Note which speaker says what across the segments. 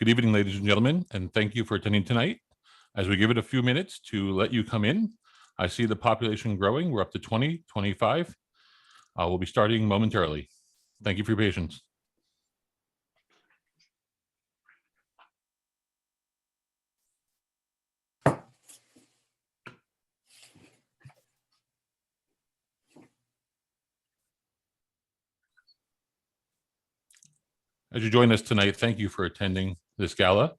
Speaker 1: Good evening, ladies and gentlemen, and thank you for attending tonight. As we give it a few minutes to let you come in, I see the population growing. We're up to 20, 25. We'll be starting momentarily. Thank you for your patience. As you join us tonight, thank you for attending this gala.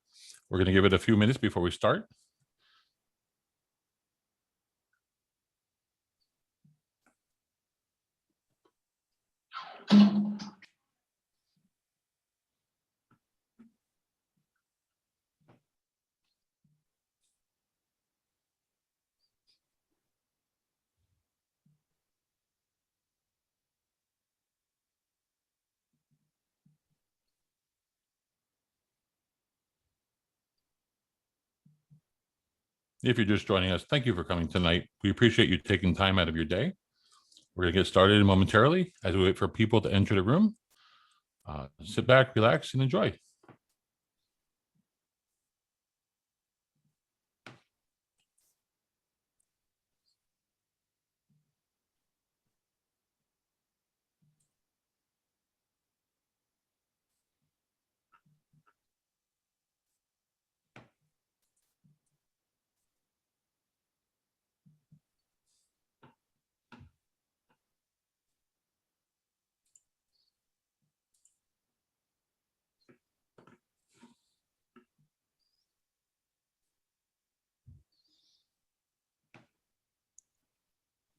Speaker 1: We're going to give it a few minutes before we start. If you're just joining us, thank you for coming tonight. We appreciate you taking time out of your day. We're going to get started momentarily as we wait for people to enter the room. Sit back, relax, and enjoy.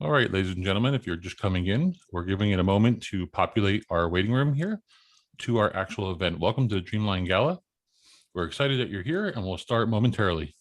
Speaker 1: All right, ladies and gentlemen, if you're just coming in, we're giving it a moment to populate our waiting room here to our actual event. Welcome to the Dreamline Gala. We're excited that you're here, and we'll start momentarily.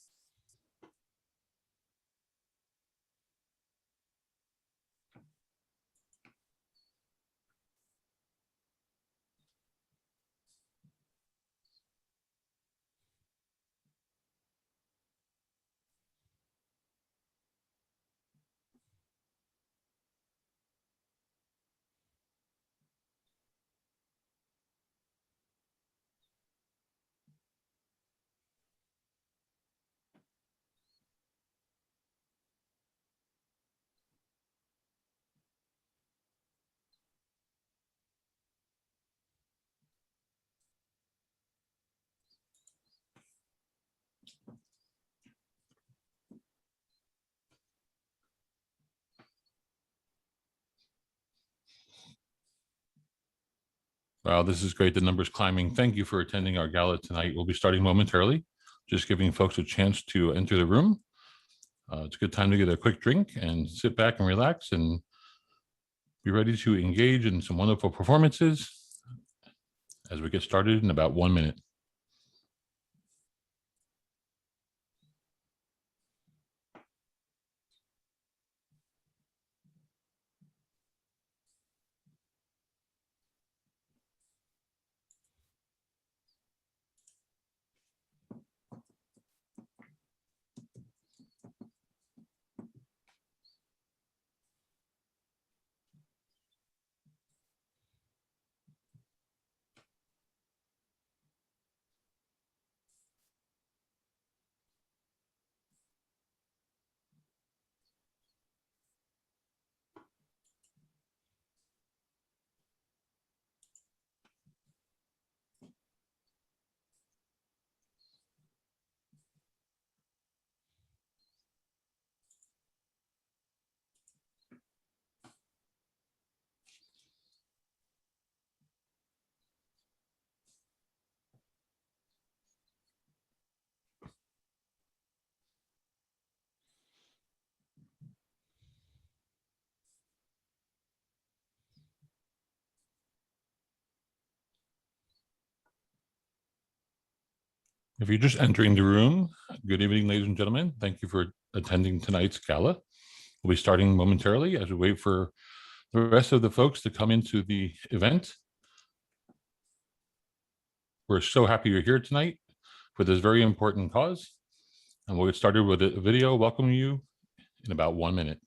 Speaker 1: Wow, this is great. The number's climbing. Thank you for attending our gala tonight. We'll be starting momentarily, just giving folks a chance to enter the room. It's a good time to get a quick drink and sit back and relax and be ready to engage in some wonderful performances as we get started in about 1 minute. If you're just entering the room, good evening, ladies and gentlemen. Thank you for attending tonight's gala. We'll be starting momentarily as we wait for the rest of the folks to come into the event. We're so happy you're here tonight for this very important cause. And we'll get started with a video welcoming you in about 1 minute.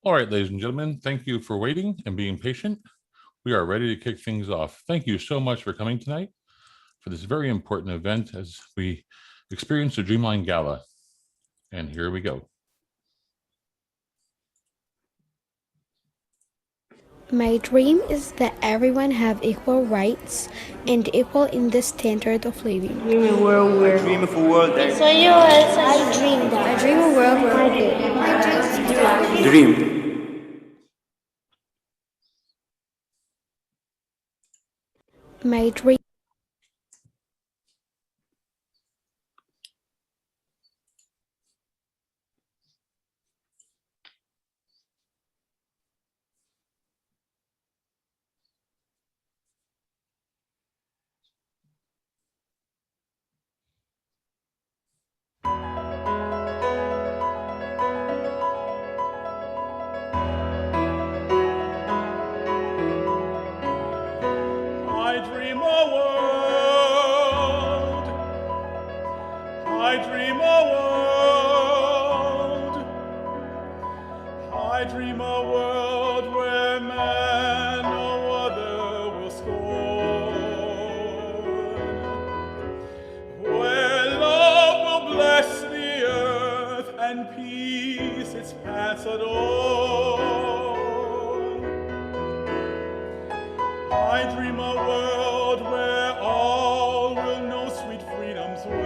Speaker 1: All right, ladies and gentlemen, thank you for waiting and being patient. We are ready to kick things off. Thank you so much for coming tonight for this very important event as we experience the Dreamline Gala. And here we go.
Speaker 2: My dream is that everyone have equal rights and equal in the standard of living.
Speaker 3: Dream a world where
Speaker 4: Dream of a world that
Speaker 2: I dream a world where
Speaker 4: dream.
Speaker 2: my dream
Speaker 5: I dream a world. I dream a world. I dream a world where man no other will scorn, where love will bless the earth and peace its paths adorn. I dream a world where all will know sweet freedom's way,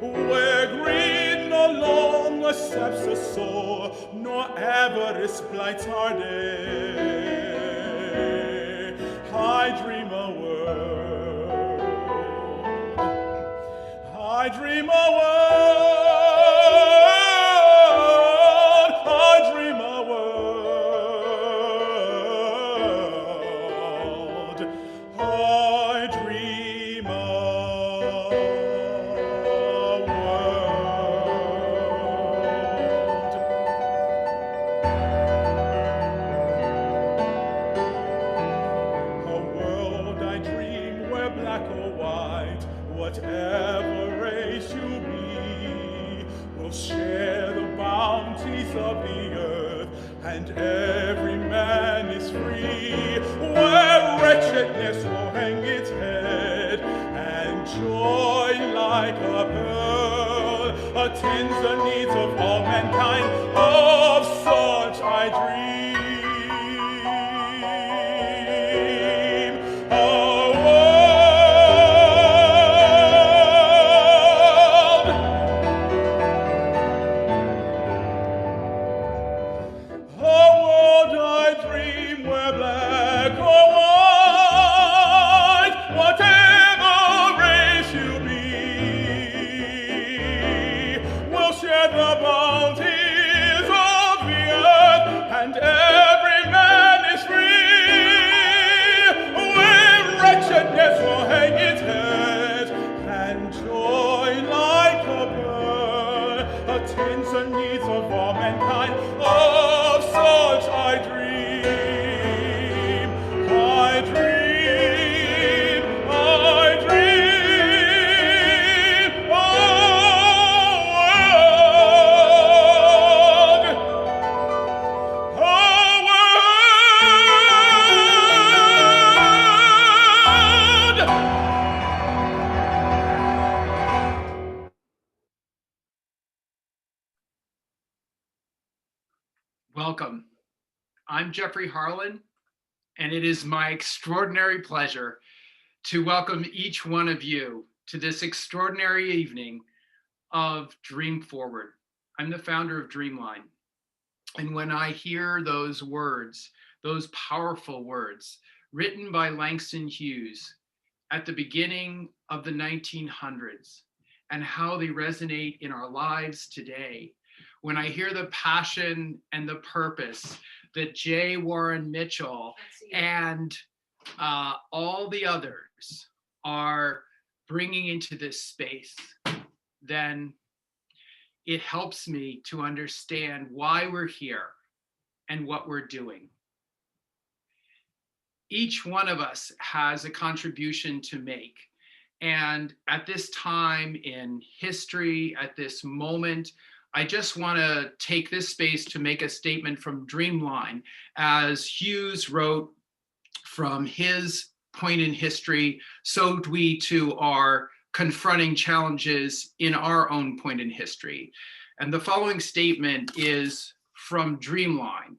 Speaker 5: where greed no longer saps the soul, nor avarice blights our day. I dream a world. I dream a world. I dream a world. I dream a world. A world I dream where black or white, whatever race you be, will share the bounties of the earth, and every man is free, where wretchedness will hang its head, and joy like a pearl attends the needs of all mankind. Of such I dream. A world. A world I dream where black or white, whatever race you be, will share the bounties of the earth, and every man is free, where wretchedness will hang its head, and joy like a pearl attends the needs of all mankind. Of such I dream. I dream. I dream. A world. A world.
Speaker 6: Welcome. I'm Jeffrey Harlan, and it is my extraordinary pleasure to welcome each one of you to this extraordinary evening of Dream Forward. I'm the founder of Dreamline. And when I hear those words, those powerful words written by Langston Hughes at the beginning of the 1900s and how they resonate in our lives today, when I hear the passion and the purpose that J. Warren Mitchell and all the others are bringing into this space, then it helps me to understand why we're here and what we're doing. Each one of us has a contribution to make. And at this time in history, at this moment I just want to take this space to make a statement from Dreamline. As Hughes wrote, from his point in history, so we too are confronting challenges in our own point in history. And the following statement is from Dreamline.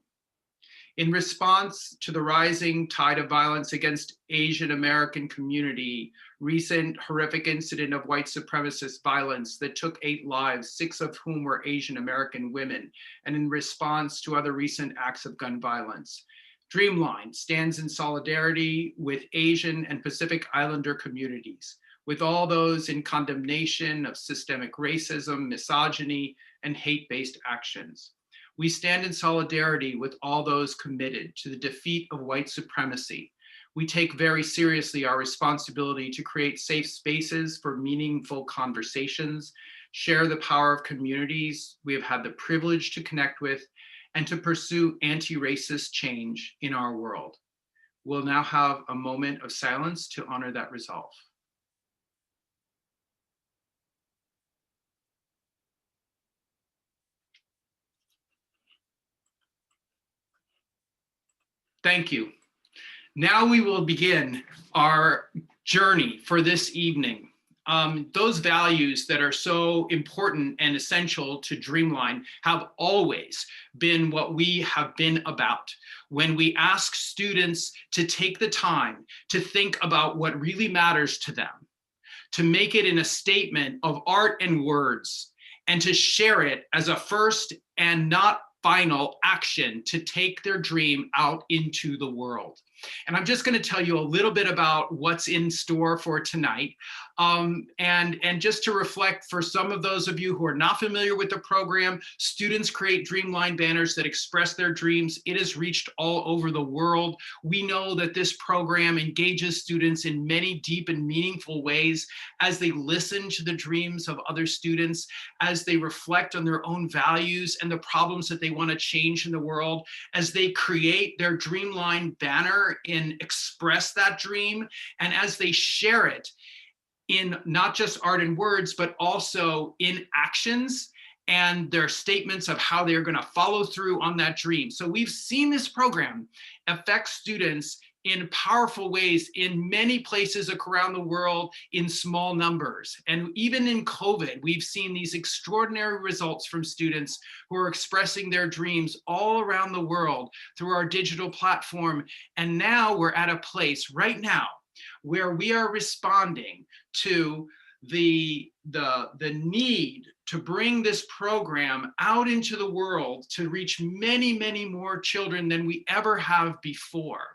Speaker 6: In response to the rising tide of violence against Asian American community, recent horrific incident of white supremacist violence that took 8 lives, 6 of whom were Asian American women, and in response to other recent acts of gun violence, Dreamline stands in solidarity with Asian and Pacific Islander communities, with all those in condemnation of systemic racism, misogyny, and hate-based actions. We stand in solidarity with all those committed to the defeat of white supremacy. We take very seriously our responsibility to create safe spaces for meaningful conversations, share the power of communities we have had the privilege to connect with, and to pursue anti-racist change in our world. We'll now have a moment of silence to honor that resolve. Thank you. Now we will begin our journey for this evening. Those values that are so important and essential to Dreamline have always been what we have been about. When we ask students to take the time to think about what really matters to them, to make it in a statement of art and words, and to share it as a first and not final action to take their dream out into the world. And I'm just going to tell you a little bit about what's in store for tonight. And just to reflect for some of those of you who are not familiar with the program, students create Dreamline banners that express their dreams. It has reached all over the world. We know that this program engages students in many deep and meaningful ways as they listen to the dreams of other students, as they reflect on their own values and the problems that they want to change in the world, as they create their Dreamline banner and express that dream, and as they share it in not just art and words, but also in actions and their statements of how they're going to follow through on that dream. So we've seen this program affect students in powerful ways in many places around the world in small numbers. And even in COVID, we've seen these extraordinary results from students who are expressing their dreams all around the world through our digital platform. And now we're at a place right now where we are responding to the need to bring this program out into the world to reach many, many more children than we ever have before.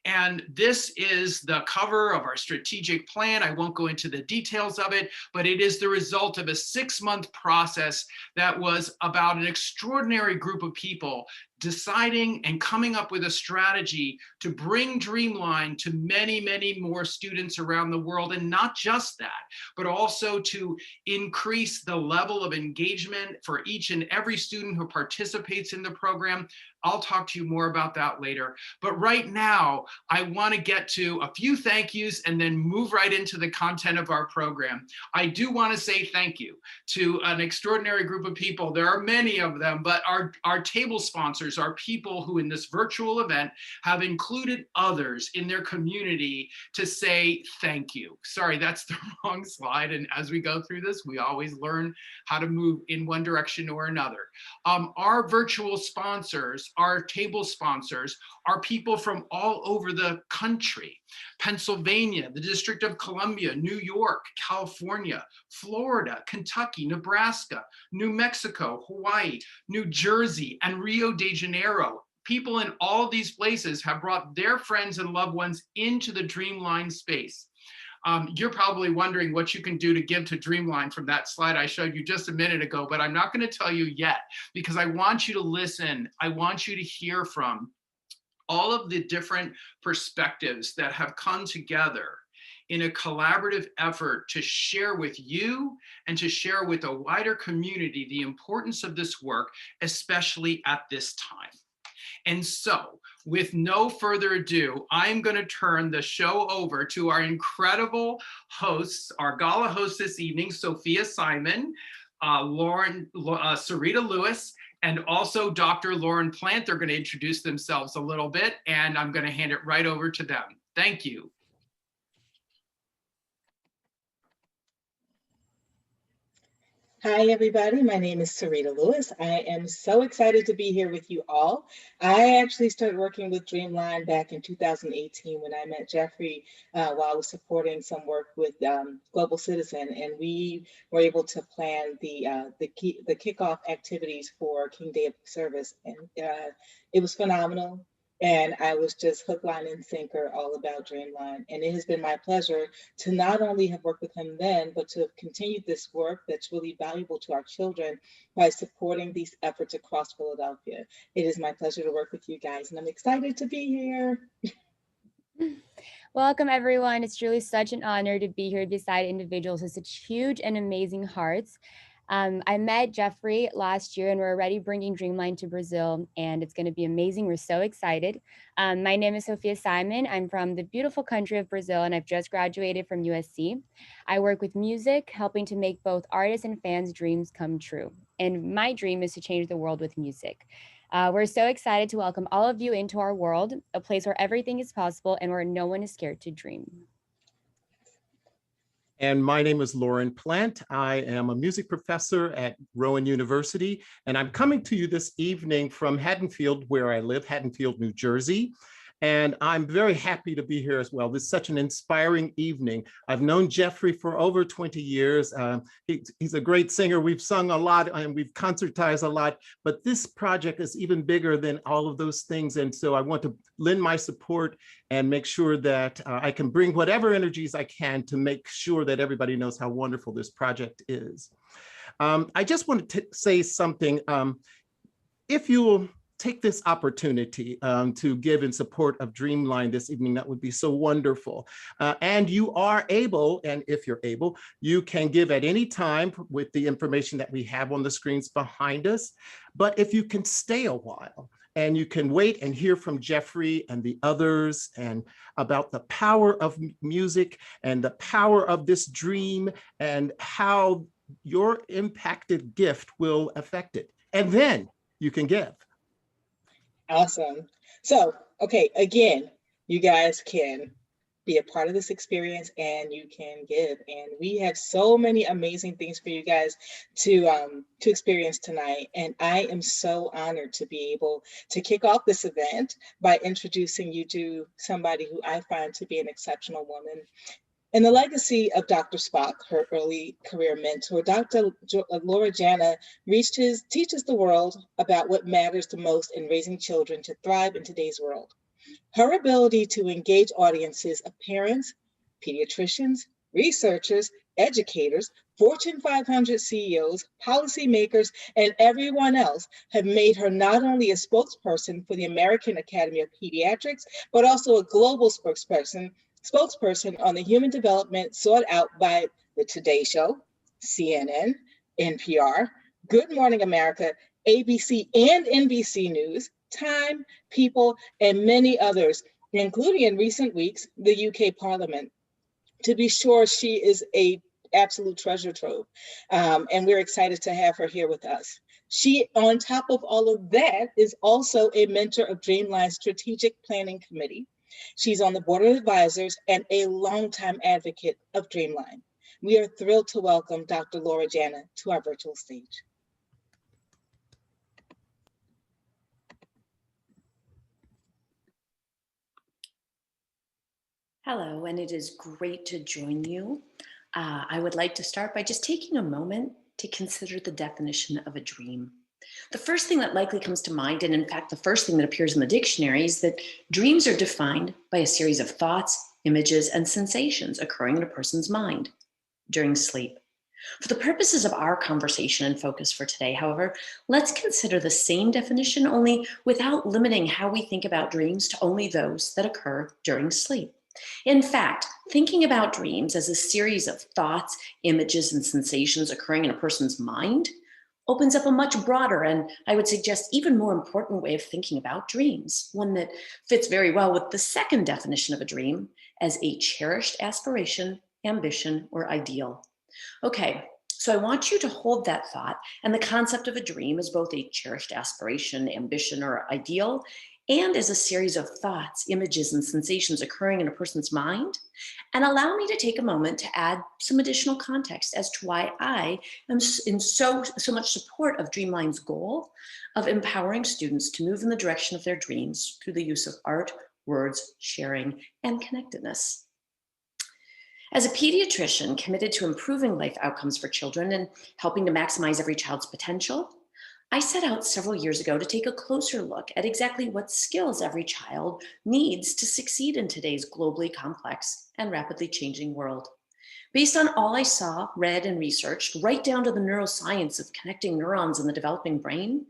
Speaker 6: And this is the cover of our strategic plan. I won't go into the details of it, but it is the result of a 6-month process that was about an extraordinary group of people deciding and coming up with a strategy to bring Dreamline to many, many more students around the world. And not just that, but also to increase the level of engagement for each and every student who participates in the program. I'll talk to you more about that later. But right now, I want to get to a few thank yous and then move right into the content of our program. I do want to say thank you to an extraordinary group of people. There are many of them, but our table sponsors are people who in this virtual event have included others in their community to say thank you. Sorry, that's the wrong slide. And as we go through this, we always learn how to move in one direction or another. Our virtual sponsors, our table sponsors, are people from all over the country. Pennsylvania, the District of Columbia, New York, California, Florida, Kentucky, Nebraska, New Mexico, Hawaii, New Jersey, and Rio de Janeiro. People in all of these places have brought their friends and loved ones into the Dreamline space. You're probably wondering what you can do to give to Dreamline from that slide I showed you just a minute ago, but I'm not going to tell you yet because I want you to listen. I want you to hear from all of the different perspectives that have come together in a collaborative effort to share with you and to share with a wider community the importance of this work, especially at this time. And so, with no further ado, I'm going to turn the show over to our incredible hosts, our gala host this evening, Sophia Simon, Sarita Lewis, and also Dr. Lauren Plant. They're going to introduce themselves a little bit, and I'm going to hand it right over to them. Thank you.
Speaker 3: Hi, everybody. My name is Sarita Lewis. I am so excited to be here with you all. I actually started working with Dreamline back in 2018 when I met Jeffrey while I was supporting some work with Global Citizen, and we were able to plan the kickoff activities for King Day of Service, and it was phenomenal. And I was just hook, line, and sinker all about Dreamline. And it has been my pleasure to not only have worked with him then, but to have continued this work that's really valuable to our children by supporting these efforts across Philadelphia. It is my pleasure to work with you guys, and I'm excited to be here.
Speaker 4: Welcome, everyone. It's truly such an honor to be here beside individuals with such huge and amazing hearts. I met Jeffrey last year and we're already bringing Dreamline to Brazil, and it's going to be amazing. We're so excited. My name is Sophia Simon. I'm from the beautiful country of Brazil, and I've just graduated from USC. I work with music, helping to make both artists and fans' dreams come true. And my dream is to change the world with music. We're so excited to welcome all of you into our world, a place where everything is possible and where no one is scared to dream.
Speaker 7: And my name is Lauren Plant. I am a music professor at Rowan University, and I'm coming to you this evening from Haddonfield, where I live, Haddonfield, New Jersey. And I'm very happy to be here as well. This is such an inspiring evening. I've known Jeffrey for over 20 years. He's a great singer. We've sung a lot and we've concertized a lot, but this project is even bigger than all of those things. And so I want to lend my support and make sure that I can bring whatever energies I can to make sure that everybody knows how wonderful this project is. I just wanted to say something. If you will take this opportunity to give in support of Dreamline this evening, that would be so wonderful. And you are able, and if you're able, you can give at any time with the information that we have on the screens behind us. But if you can stay a while, and you can wait and hear from Jeffrey and the others and about the power of music and the power of this dream and how your impacted gift will affect it. And then you can give.
Speaker 3: Awesome. So, okay, again, you guys can be a part of this experience and you can give. And we have so many amazing things for you guys to experience tonight. And I am so honored to be able to kick off this event by introducing you to somebody who I find to be an exceptional woman. In the legacy of Dr. Spock, her early career mentor, Dr. Laura Jana teaches the world about what matters the most in raising children to thrive in today's world. Her ability to engage audiences of parents, pediatricians, researchers, educators, Fortune 500 CEOs, policymakers, and everyone else have made her not only a spokesperson for the American Academy of Pediatrics, but also a global spokesperson on the human development sought out by the Today Show, CNN, NPR, Good Morning America, ABC and NBC News, Time, People, and many others, including in recent weeks, the UK Parliament. To be sure, she is an absolute treasure trove, and we're excited to have her here with us. She, on top of all of that, is also a mentor of Dreamline's Strategic Planning Committee. She's on the board of advisors and a longtime advocate of Dreamline. We are thrilled to welcome Dr. Laura Jana to our virtual stage.
Speaker 8: Hello, and it is great to join you. I would like to start by just taking a moment to consider the definition of a dream. The first thing that likely comes to mind, and in fact, the first thing that appears in the dictionary, is that dreams are defined by a series of thoughts, images, and sensations occurring in a person's mind during sleep. For the purposes of our conversation and focus for today, however, let's consider the same definition, only without limiting how we think about dreams to only those that occur during sleep. In fact, thinking about dreams as a series of thoughts, images, and sensations occurring in a person's mind opens up a much broader and, I would suggest, even more important way of thinking about dreams, one that fits very well with the second definition of a dream as a cherished aspiration, ambition, or ideal. Okay, So I want you to hold that thought and the concept of a dream as both a cherished aspiration, ambition, or ideal, and as a series of thoughts, images, and sensations occurring in a person's mind. And allow me to take a moment to add some additional context as to why I am in so much support of Dreamline's goal of empowering students to move in the direction of their dreams through the use of art, words, sharing, and connectedness. As a pediatrician committed to improving life outcomes for children and helping to maximize every child's potential, I set out several years ago to take a closer look at exactly what skills every child needs to succeed in today's globally complex and rapidly changing world. Based on all I saw, read, and researched, right down to the neuroscience of connecting neurons in the developing brain,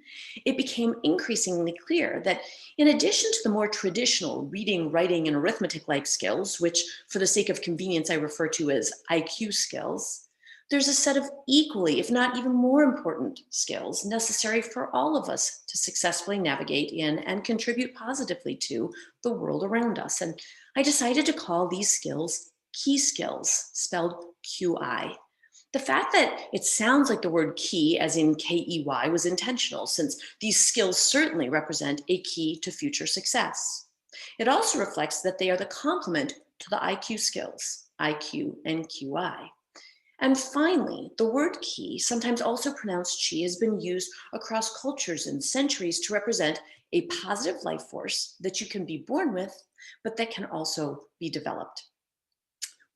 Speaker 8: it became increasingly clear that in addition to the more traditional reading, writing, and arithmetic-like skills, which for the sake of convenience I refer to as IQ skills, there's a set of equally, if not even more important skills necessary for all of us to successfully navigate in and contribute positively to the world around us. And I decided to call these skills key skills, spelled QI. The fact that it sounds like the word key, as in K-E-Y, was intentional, since these skills certainly represent a key to future success. It also reflects that they are the complement to the IQ skills, IQ and QI. And finally, the word key, sometimes also pronounced chi, has been used across cultures and centuries to represent a positive life force that you can be born with, but that can also be developed.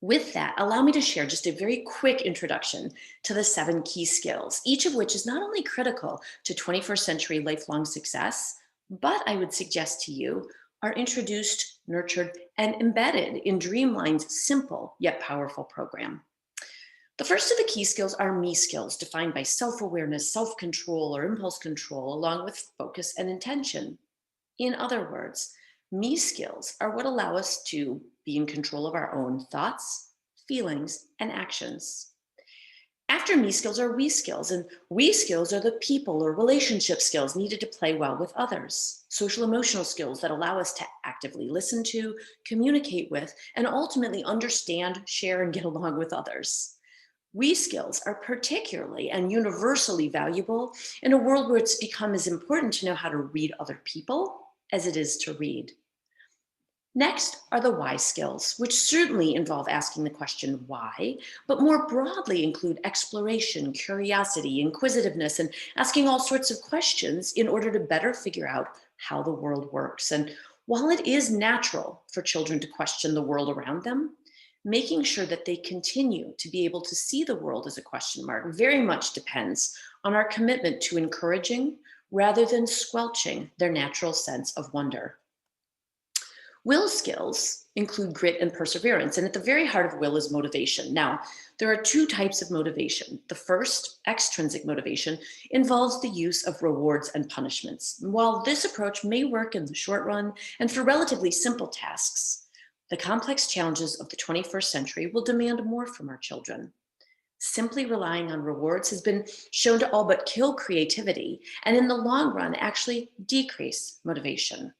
Speaker 8: With that, allow me to share just a very quick introduction to the 7 key skills, each of which is not only critical to 21st century lifelong success, but I would suggest to you are introduced, nurtured, and embedded in Dreamline's simple yet powerful program. The first of the key skills are me skills, defined by self-awareness, self-control, or impulse control, along with focus and intention. In other words, me skills are what allow us to be in control of our own thoughts, feelings, and actions. After me skills are we skills, and we skills are the people or relationship skills needed to play well with others. Social emotional skills that allow us to actively listen to, communicate with, and ultimately understand, share, and get along with others. We skills are particularly and universally valuable in a world where it's become as important to know how to read other people as it is to read. Next are the why skills, which certainly involve asking the question why, but more broadly include exploration, curiosity, inquisitiveness, and asking all sorts of questions in order to better figure out how the world works. And while it is natural for children to question the world around them, making sure that they continue to be able to see the world as a question mark very much depends on our commitment to encouraging rather than squelching their natural sense of wonder. Will skills include grit and perseverance, and at the very heart of will is motivation. Now, there are 2 types of motivation. The first, extrinsic motivation, involves the use of rewards and punishments. While this approach may work in the short run and for relatively simple tasks, the complex challenges of the 21st century will demand more from our children. Simply relying on rewards has been shown to all but kill creativity, and in the long run, actually decrease motivation.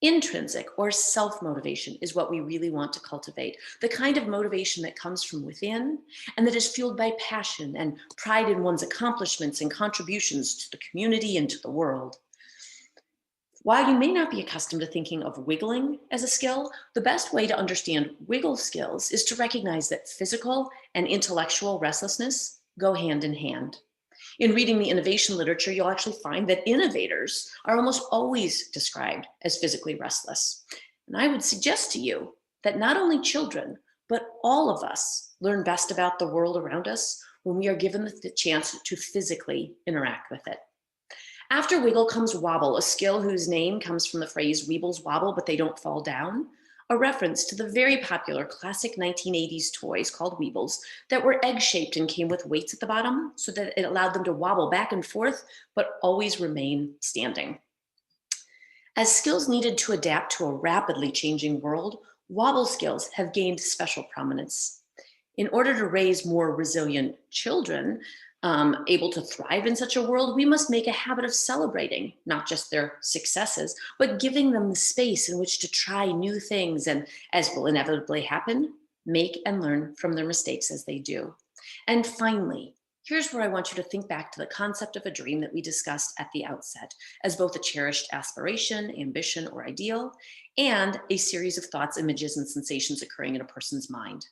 Speaker 8: Intrinsic or self-motivation is what we really want to cultivate, the kind of motivation that comes from within and that is fueled by passion and pride in one's accomplishments and contributions to the community and to the world. While you may not be accustomed to thinking of wiggling as a skill, the best way to understand wiggle skills is to recognize that physical and intellectual restlessness go hand in hand. In reading the innovation literature, you'll actually find that innovators are almost always described as physically restless. And I would suggest to you that not only children, but all of us learn best about the world around us when we are given the chance to physically interact with it. After wiggle comes wobble, a skill whose name comes from the phrase "weebles wobble, but they don't fall down," a reference to the very popular classic 1980s toys called Weebles that were egg-shaped and came with weights at the bottom so that it allowed them to wobble back and forth, but always remain standing. As skills needed to adapt to a rapidly changing world, wobble skills have gained special prominence. In order to raise more resilient children, able to thrive in such a world, we must make a habit of celebrating not just their successes, but giving them the space in which to try new things and, as will inevitably happen, make and learn from their mistakes as they do. And finally, Here's where I want you to think back to the concept of a dream that we discussed at the outset as both a cherished aspiration, ambition, or ideal, and a series of thoughts, images, and sensations occurring in a person's mind.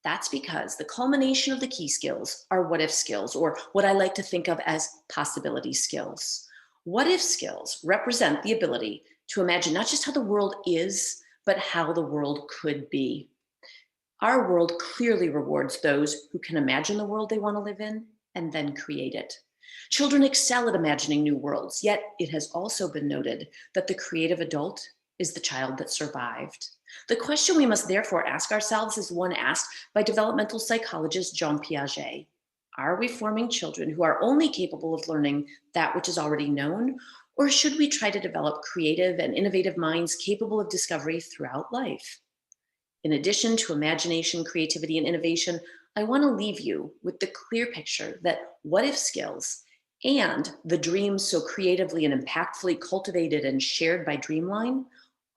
Speaker 8: That's because the culmination of the key skills are what if skills, or what I like to think of as possibility skills. What if skills represent the ability to imagine not just how the world is, but how the world could be. Our world clearly rewards those who can imagine the world they want to live in and then create it. Children excel at imagining new worlds, yet it has also been noted that the creative adult is the child that survived. The question we must therefore ask ourselves is one asked by developmental psychologist Jean Piaget. Are we forming children who are only capable of learning that which is already known, or should we try to develop creative and innovative minds capable of discovery throughout life? In addition to imagination, creativity, and innovation, I want to leave you with the clear picture that what if skills and the dreams so creatively and impactfully cultivated and shared by Dreamline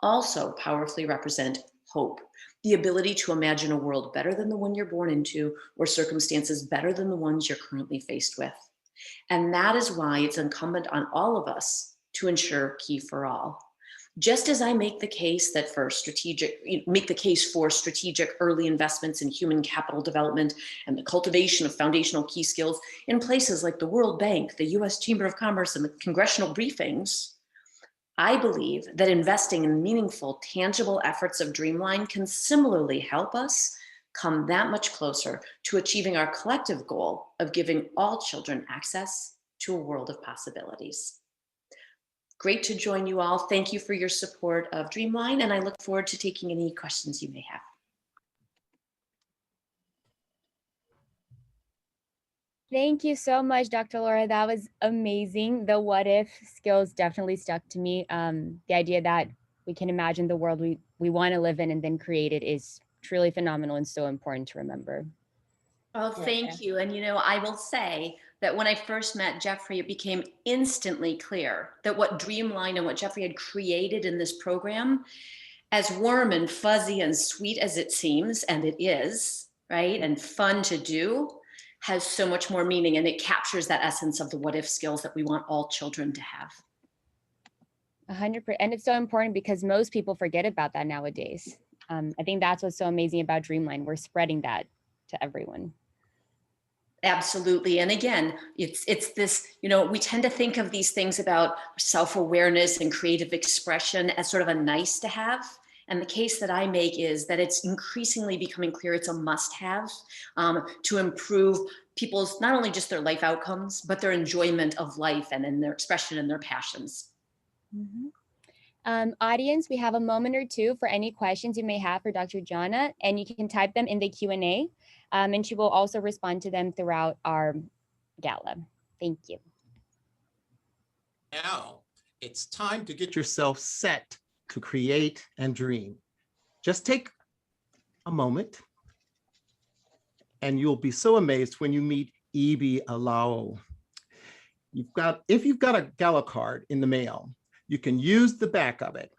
Speaker 8: also powerfully represent hope, the ability to imagine a world better than the one you're born into or circumstances better than the ones you're currently faced with. And that is why it's incumbent on all of us to ensure key for all. Just as I make the case that for strategic early investments in human capital development and the cultivation of foundational key skills in places like the World Bank, the US Chamber of Commerce, and the congressional briefings, I believe that investing in meaningful, tangible efforts of Dreamline can similarly help us come that much closer to achieving our collective goal of giving all children access to a world of possibilities. Great to join you all. Thank you for your support of Dreamline, and I look forward to taking any questions you may have.
Speaker 4: Thank you so much, Dr. Laura. That was amazing. The what if skills definitely stuck to me. The idea that we can imagine the world we want to live in and then create it is truly phenomenal and so important to remember.
Speaker 8: Oh, thank you. And I will say that when I first met Jeffrey, it became instantly clear that what Dreamline and what Jeffrey had created in this program, as warm and fuzzy and sweet as it seems, and it is, right, and fun to do, has so much more meaning, and it captures that essence of the what if skills that we want all children to have.
Speaker 4: 100%. And it's so important because most people forget about that nowadays. I think that's what's so amazing about Dreamline. We're spreading that to everyone.
Speaker 8: Absolutely. And again, it's this, we tend to think of these things about self-awareness and creative expression as sort of a nice to have. And the case that I make is that it's increasingly becoming clear it's a must-have to improve people's, not only just their life outcomes, but their enjoyment of life and in their expression and their passions.
Speaker 4: Mm-hmm. Audience, we have a moment or two for any questions you may have for Dr. Jana, and you can type them in the Q&A, and she will also respond to them throughout our gala. Thank you.
Speaker 7: Now, it's time to get yourself set to create and dream. Just take a moment and you'll be so amazed when you meet Ibi Alao. If you've got a Gala card in the mail, you can use the back of it.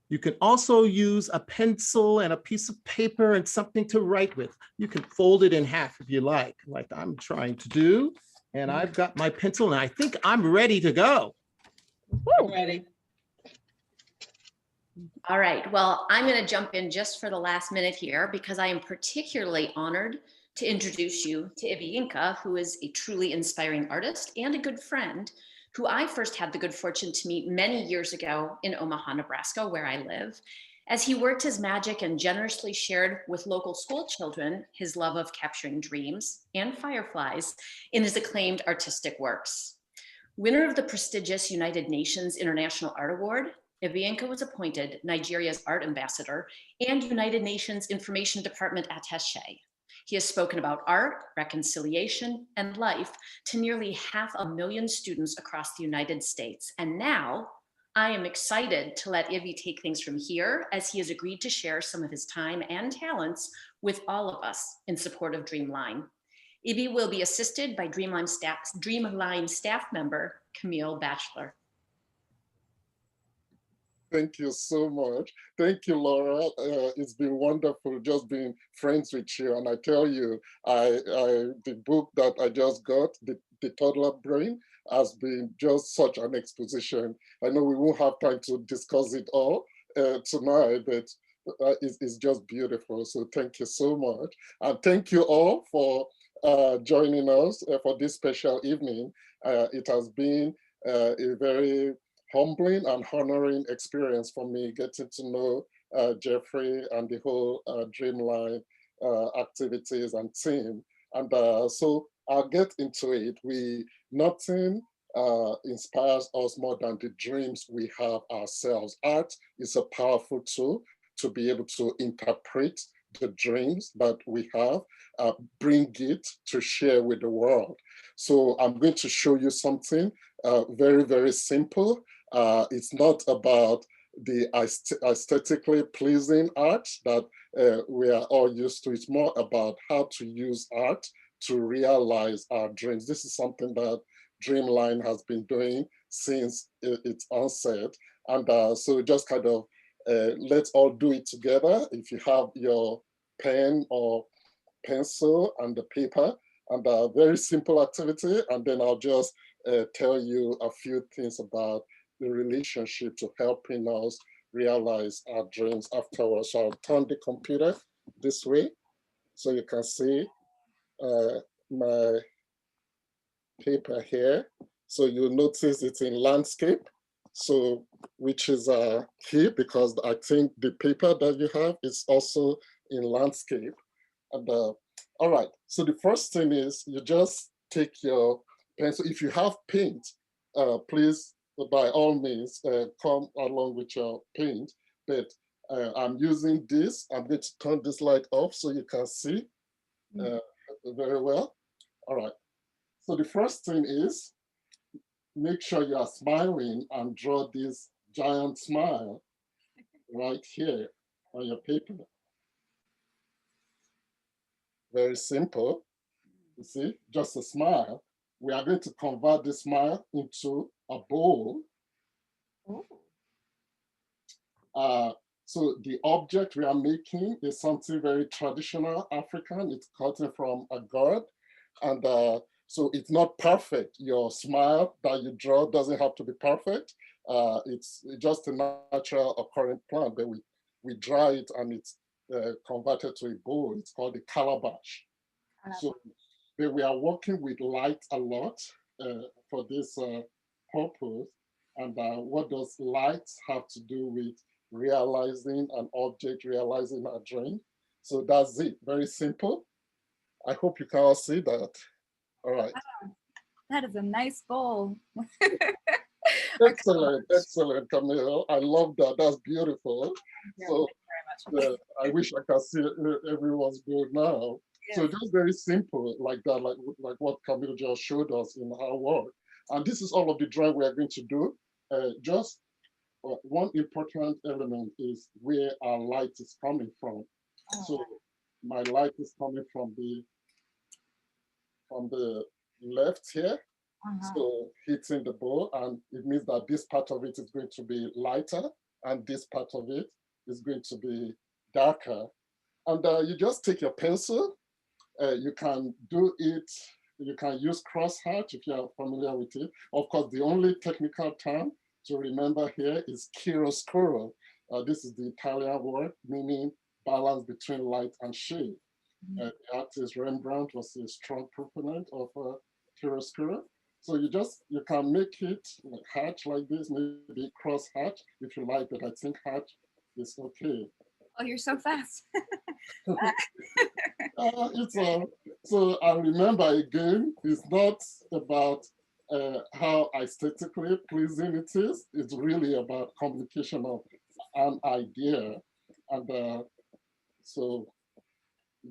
Speaker 7: You can also use a pencil and a piece of paper and something to write with. You can fold it in half if you like I'm trying to do. And I've got my pencil and I think I'm ready to go.
Speaker 3: I'm ready.
Speaker 8: All right, well, I'm going to jump in just for the last minute here because I am particularly honored to introduce you to Ibi Inca, who is a truly inspiring artist and a good friend who I first had the good fortune to meet many years ago in Omaha, Nebraska, where I live, as he worked his magic and generously shared with local school children his love of capturing dreams and fireflies in his acclaimed artistic works. Winner of the prestigious United Nations International Art Award, Ibi Inca was appointed Nigeria's art ambassador and United Nations Information Department attaché. He has spoken about art, reconciliation, and life to nearly 500,000 students across the United States. And now I am excited to let Ibi take things from here as he has agreed to share some of his time and talents with all of us in support of Dreamline. Ibi will be assisted by Dreamline staff member, Camille Batchelor.
Speaker 9: Thank you so much. Thank you, Laura. It's been wonderful just being friends with you. And I tell you, the book that I just got, the Toddler Brain, has been just such an exposition. I know we won't have time to discuss it all tonight, but it's just beautiful. So thank you so much. And thank you all for joining us for this special evening. It has been a very humbling and honoring experience for me getting to know Jeffrey and the whole Dreamline activities and team. And so I'll get into it. Nothing inspires us more than the dreams we have ourselves. Art is a powerful tool to be able to interpret the dreams that we have, bring it to share with the world. So I'm going to show you something very, very simple. It's not about the aesthetically pleasing art that we are all used to. It's more about how to use art to realize our dreams. This is something that Dreamline has been doing since its onset. And so just kind of let's all do it together. If you have your pen or pencil and the paper, and a very simple activity, and then I'll just tell you a few things about the relationship to helping us realize our dreams afterwards. So I'll turn the computer this way so you can see my paper here. So you'll notice it's in landscape, so which is key because I think the paper that you have is also in landscape. And all right, so the first thing is you just take your pencil. If you have paint, please, by all means, come along with your paint. But I'm using this. I'm going to turn this light off so you can see very well. All right, so the first thing is make sure you are smiling and draw this giant smile right here on your paper. Very simple. You see, just a smile. We are going to convert this smile into a bowl. So the object we are making is something very traditional African. It's cutting from a gourd. And so it's not perfect. Your smile that you draw doesn't have to be perfect. It's just a natural occurring plant, but we dry it and it's converted to a bowl. It's called a calabash. So we are working with light a lot for this purpose. And what does light have to do with realizing an object, realizing a dream? So that's it, very simple. I hope you can all see that. All right.
Speaker 10: Wow, that is a nice bowl.
Speaker 9: Excellent, excellent, Camille. I love that. That's beautiful. So I wish I could see everyone's bowl now. Yes. So just very simple like that, like what Camille just showed us in her work. And this is all of the drawing we are going to do. Just one important element is where our light is coming from. Oh. So my light is coming from the left here. So hitting the bowl, and it means that this part of it is going to be lighter and this part of it is going to be darker. And you just take your pencil. You can do it, you can use crosshatch if you are familiar with it. Of course, the only technical term to remember here is chiaroscuro. This is the Italian word meaning balance between light and shade. The artist Rembrandt was a strong proponent of chiaroscuro. So you can make it like hatch like this, maybe cross hatch if you like, but I think hatch is okay.
Speaker 10: Oh, you're so fast.
Speaker 9: So I remember again, it's not about how aesthetically pleasing it is. It's really about communication of an idea. And so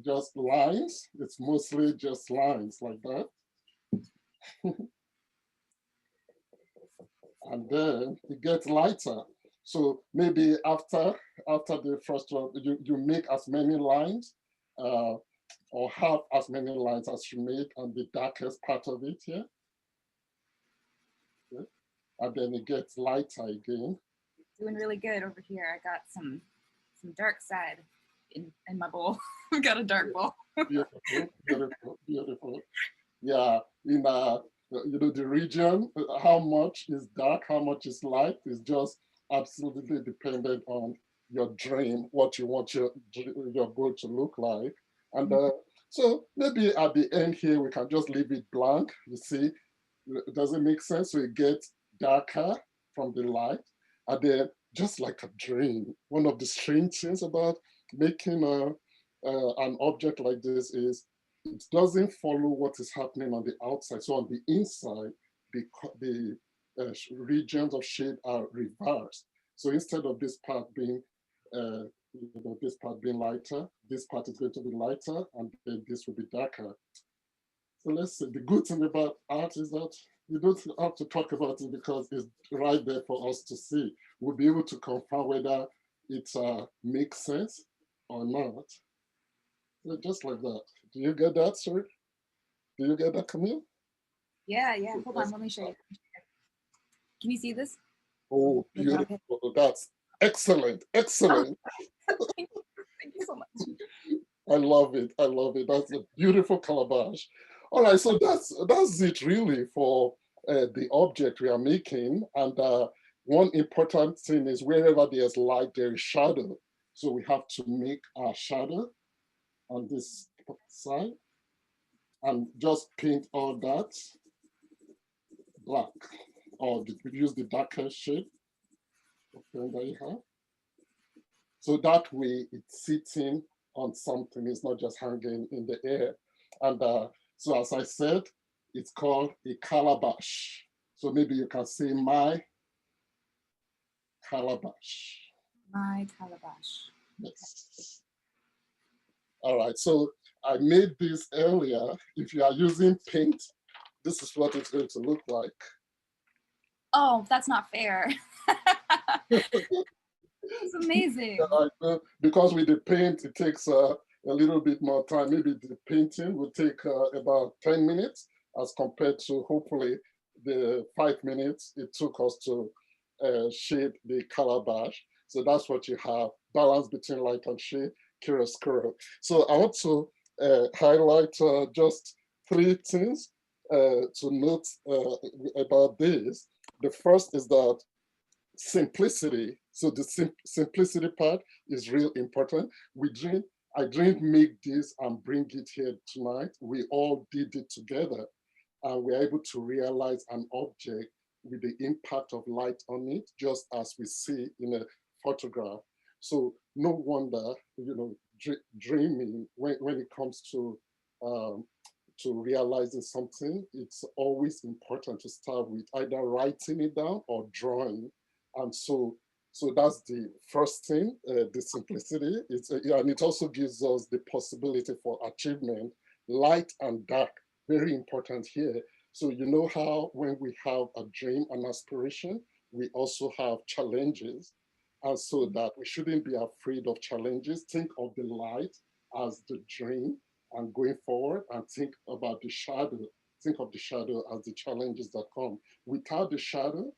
Speaker 9: just lines, it's mostly just lines like that. And then it gets lighter. So maybe after the first one, you make as many lines or have as many lines as you make on the darkest part of it here. Okay. And then it gets lighter again.
Speaker 10: Doing really good over here. I got some dark side in my bowl. I got a dark bowl.
Speaker 9: Beautiful, beautiful, beautiful. Yeah, in the region, how much is dark, how much is light is just absolutely dependent on your dream, what you want your bowl to look like. And so maybe at the end here, we can just leave it blank. You see, does it make sense? So it gets darker from the light. And then just like a dream, one of the strange things about making an object like this is it doesn't follow what is happening on the outside. So on the inside, the regions of shade are reversed. So instead of this part being this part being lighter, this part is going to be lighter, and then this will be darker. So let's see. The good thing about art is that you don't have to talk about it because it's right there for us to see. We'll be able to confirm whether it makes sense or not. So just like that. Do you get that, sir? Do you get that, Camille?
Speaker 10: Yeah. Hold on, let me show you. Can you see this?
Speaker 9: Oh, beautiful. That's excellent. Excellent.
Speaker 10: Thank you so much.
Speaker 9: I love it. I love it. That's a beautiful calabash. All right, so that's it really for the object we are making. And one important thing is wherever there's light, there is shadow. So we have to make our shadow on this side and just paint all that black, or use the darker shade of pen that you have. So that way it's sitting on something, it's not just hanging in the air. And so as I said, it's called a calabash. So maybe you can say my calabash.
Speaker 10: My calabash.
Speaker 9: Yes. All right, so I made this earlier. If you are using paint, this is what it's going to look like.
Speaker 10: Oh, that's not fair. It's amazing.
Speaker 9: Because with the paint, it takes a little bit more time. Maybe the painting will take about 10 minutes as compared to hopefully the 5 minutes it took us to shade the calabash. So that's what you have, balance between light and shade, chiaroscuro. So I want to highlight just 3 things to note about this. The first is that simplicity. So the simplicity part is real important. I didn't make this and bring it here tonight. We all did it together, and we're able to realize an object with the impact of light on it, just as we see in a photograph. So no wonder, dreaming when it comes to realizing something, it's always important to start with either writing it down or drawing. And so that's the first thing, the simplicity. And it also gives us the possibility for achievement. Light and dark, very important here. So you know how when we have a dream, an aspiration, we also have challenges. And so that we shouldn't be afraid of challenges. Think of the light as the dream and going forward, and think about the shadow. Think of the shadow as the challenges that come. Without the shadow,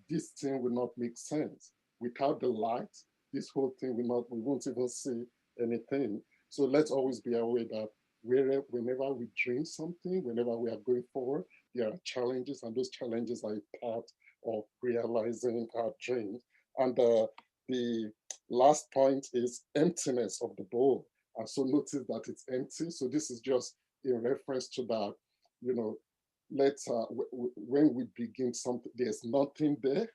Speaker 9: this thing will not make sense. Without the light, this whole thing we won't even see anything. So let's always be aware that whenever we dream something, whenever we are going forward, there are challenges, and those challenges are a part of realizing our dreams. And the last point is emptiness of the bowl. And so notice that it's empty. So this is just in reference to that, when we begin something, there's nothing there.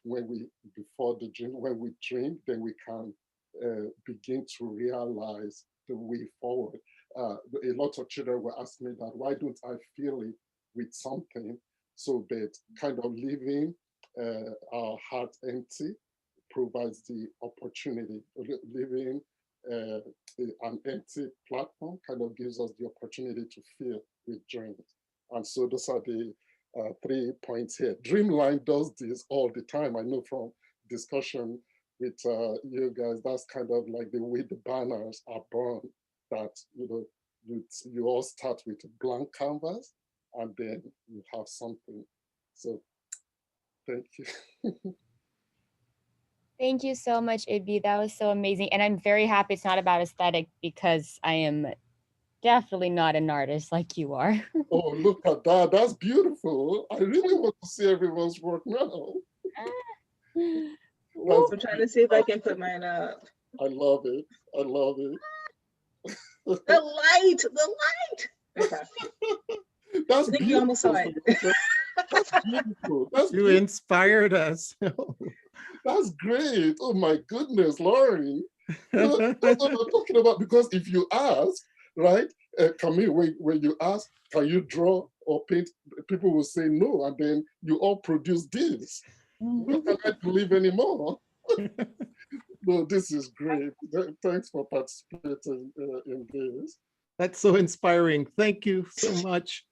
Speaker 9: Before the dream, when we dream, then we can begin to realize the way forward. A lot of children will ask me that, why don't I feel it with something? So that kind of leaving our heart empty provides the opportunity. Leaving an empty platform kind of gives us the opportunity to feel with dreams. And so those are the 3 points here. Dreamline does this all the time. I know from discussion with you guys, that's kind of like the way the banners are born, that you all start with a blank canvas and then you have something. So thank you.
Speaker 4: Thank you so much, Ibby. That was so amazing. And I'm very happy it's not about aesthetic because I am definitely not an artist like you are.
Speaker 9: Oh, look at that. That's beautiful. I really want to see everyone's work now. That's
Speaker 3: I'm trying to see if I can put mine up.
Speaker 9: I love it. I love it.
Speaker 3: The light, the light. Okay.
Speaker 9: That's
Speaker 3: I think you almost saw
Speaker 9: beautiful.
Speaker 3: it.
Speaker 9: That's beautiful. That's
Speaker 7: You
Speaker 9: beautiful.
Speaker 7: inspired us.
Speaker 9: That's great. Oh my goodness, Laurie. That's what I'm talking about. Because if you ask, right, Camille, when you ask, can you draw or paint, people will say no, and then you all produce this. What can I believe anymore? No, this is great. Thanks for participating in this.
Speaker 7: That's so inspiring. Thank you so much.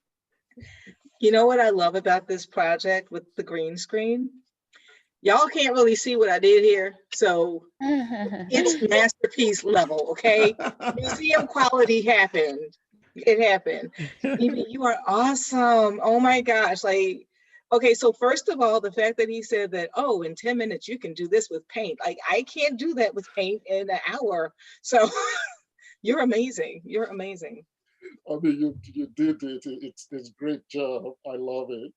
Speaker 3: You know what I love about this project with the green screen? Y'all can't really see what I did here, so it's masterpiece level, okay? Museum quality happened. It happened. Evie, you are awesome. Oh my gosh. Like, okay, so first of all, the fact that he said that, oh, in 10 minutes you can do this with paint. Like, I can't do that with paint in an hour. So you're amazing. You're amazing.
Speaker 9: I mean, you did it. It's great job. I love it.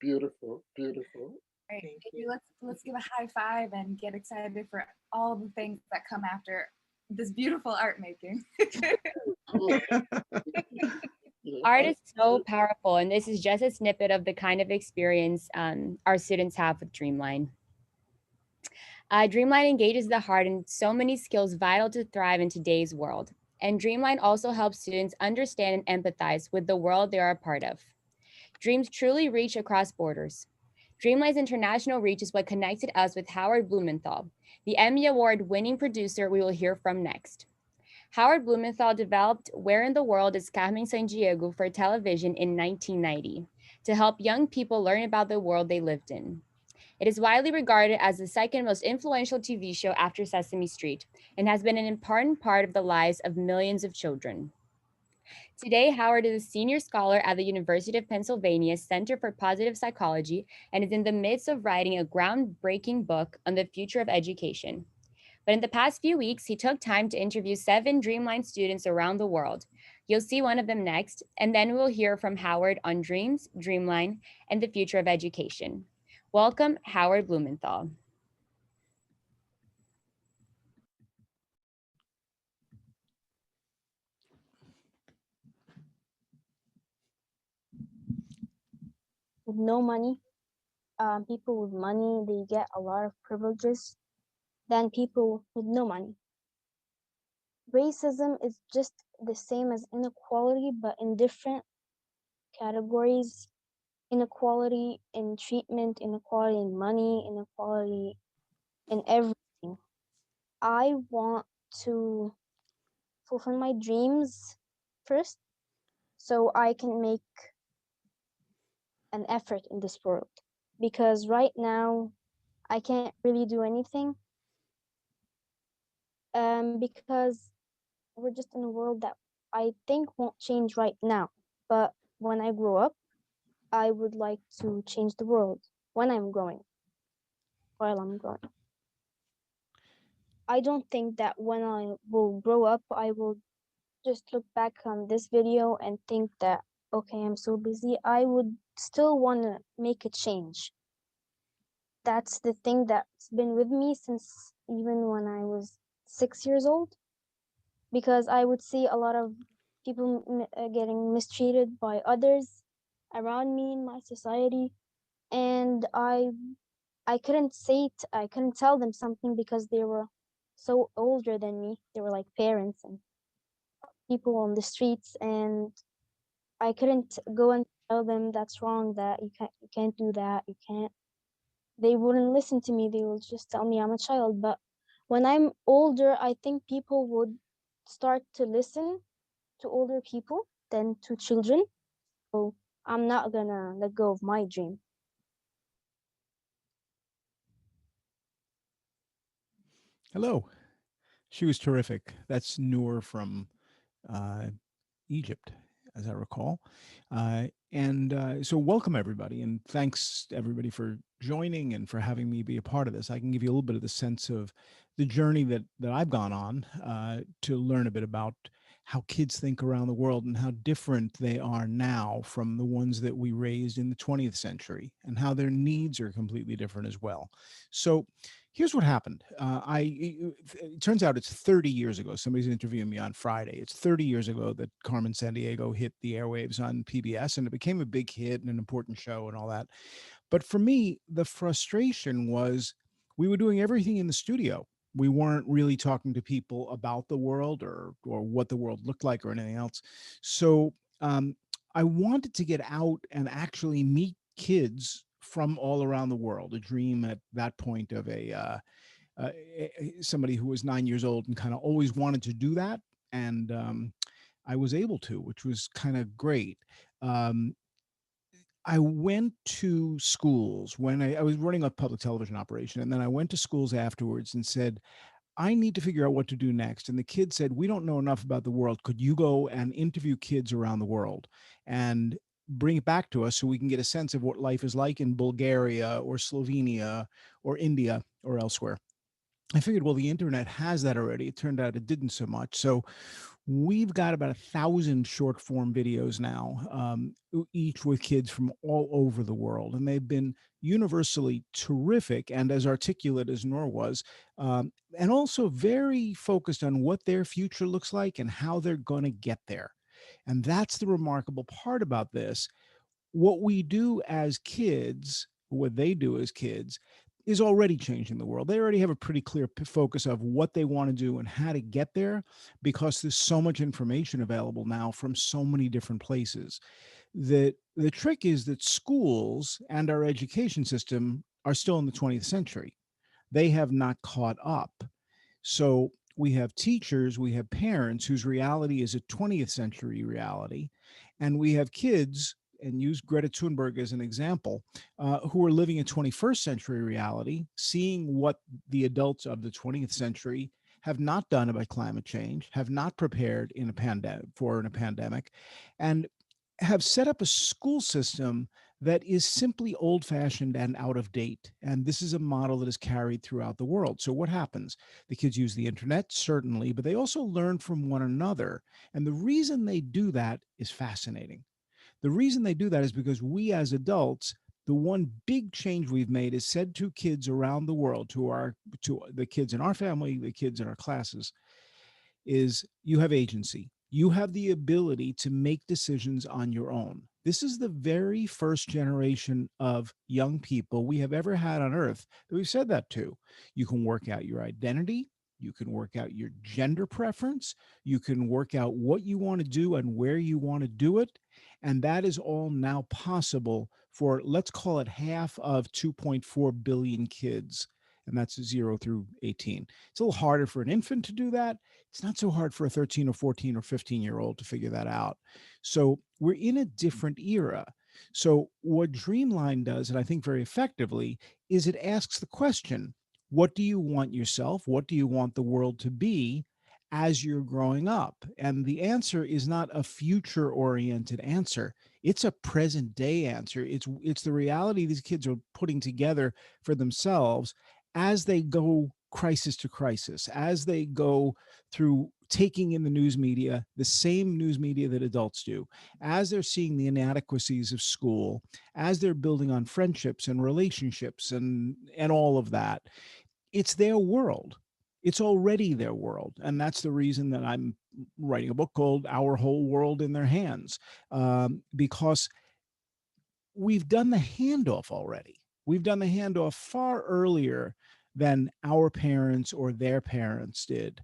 Speaker 9: Beautiful, beautiful.
Speaker 10: Right.
Speaker 3: Thank
Speaker 10: Maybe
Speaker 3: you.
Speaker 10: let's give a high five and get excited for all the things that come after this beautiful art making.
Speaker 4: Art is so powerful, and this is just a snippet of the kind of experience our students have with Dreamline. Dreamline engages the heart in so many skills vital to thrive in today's world. And Dreamline also helps students understand and empathize with the world they are a part of. Dreams truly reach across borders. Dreamline's international reach is what connected us with Howard Blumenthal, the Emmy Award winning producer we will hear from next. Howard Blumenthal developed Where in the World is Carmen Sandiego for television in 1990 to help young people learn about the world they lived in. It is widely regarded as the second most influential TV show after Sesame Street and has been an important part of the lives of millions of children. Today, Howard is a senior scholar at the University of Pennsylvania Center for Positive Psychology and is in the midst of writing a groundbreaking book on the future of education. But in the past few weeks, he took time to interview 7 Dreamline students around the world. You'll see one of them next, and then we'll hear from Howard on dreams, Dreamline, and the future of education. Welcome, Howard Blumenthal.
Speaker 11: With no money, people with money, they get a lot of privileges than people with no money. Racism is just the same as inequality, but in different categories. Inequality in treatment, inequality in money, inequality in everything. I want to fulfill my dreams first so I can make an effort in this world. Because right now, I can't really do anything because we're just in a world that I think won't change right now. But when I grow up, I would like to change the world when I'm growing, while I'm growing. I don't think that when I will grow up, I will just look back on this video and think that, okay, I'm so busy. I would still want to make a change. That's the thing that's been with me since even when I was 6 years old, because I would see a lot of people getting mistreated by others around me in my society, and I couldn't say it, I couldn't tell them something because they were so older than me. They were like parents and people on the streets, and I couldn't go and tell them that's wrong, that you can't do that, you can't. They wouldn't listen to me. They will just tell me I'm a child. But when I'm older, I think people would start to listen to older people than to children. So I'm not gonna let go of my dream.
Speaker 12: Hello. She was terrific. That's Noor from Egypt. as I recall. So welcome everybody, and thanks everybody for joining and for having me be a part of this. I can give you a little bit of the sense of the journey that I've gone on to learn a bit about how kids think around the world and how different they are now from the ones that we raised in the 20th century, and how their needs are completely different as well. So here's what happened. It turns out it's 30 years ago. Somebody's interviewing me on Friday. It's 30 years ago that Carmen Sandiego hit the airwaves on PBS, and it became a big hit and an important show and all that. But for me, the frustration was we were doing everything in the studio. We weren't really talking to people about the world or what the world looked like or anything else. So I wanted to get out and actually meet kids from all around the world. A dream at that point of somebody who was 9 years old and kind of always wanted to do that. And I was able to, which was kind of great. Um, I went to schools when I was running a public television operation, and then I went to schools afterwards and said, I need to figure out what to do next. And the kids said, we don't know enough about the world. Could you go and interview kids around the world and bring it back to us so we can get a sense of what life is like in Bulgaria or Slovenia or India or elsewhere? I figured, well, the internet has that already. It turned out it didn't so much. So we've got about 1,000 short form videos now, each with kids from all over the world. And they've been universally terrific and as articulate as Noor was, and also very focused on what their future looks like and how they're going to get there. And that's the remarkable part about this. What we do as kids, what they do as kids, is already changing the world. They already have a pretty clear focus of what they want to do and how to get there, because there's so much information available now from so many different places. The trick is that schools and our education system are still in the 20th century. They have not caught up. So we have teachers, we have parents whose reality is a 20th century reality, and we have kids, and use Greta Thunberg as an example, who are living a 21st century reality, seeing what the adults of the 20th century have not done about climate change, have not prepared in a pandemic, and have set up a school system that is simply old fashioned and out of date. And this is a model that is carried throughout the world. So what happens? The kids use the internet, certainly, but they also learn from one another. And the reason they do that is fascinating. The reason they do that is because we as adults, the one big change we've made is said to kids around the world, to the kids in our family, the kids in our classes, is you have agency. You have the ability to make decisions on your own. This is the very first generation of young people we have ever had on earth that we've said that to. You can work out your identity. You can work out your gender preference. You can work out what you want to do and where you want to do it. And that is all now possible for, let's call it, half of 2.4 billion kids. And that's 0 through 18. It's a little harder for an infant to do that. It's not so hard for a 13 or 14 or 15-year-old to figure that out. So we're in a different era. So what Dreamline does, and I think very effectively, is it asks the question, what do you want yourself? What do you want the world to be as you're growing up? And the answer is not a future-oriented answer. It's a present day answer. It's the reality these kids are putting together for themselves as they go crisis to crisis, as they go through taking in the news media, the same news media that adults do, as they're seeing the inadequacies of school, as they're building on friendships and relationships and all of that. It's their world. It's already their world. And that's the reason that I'm writing a book called Our Whole World in Their Hands, because we've done the handoff already. We've done the handoff far earlier than our parents or their parents did.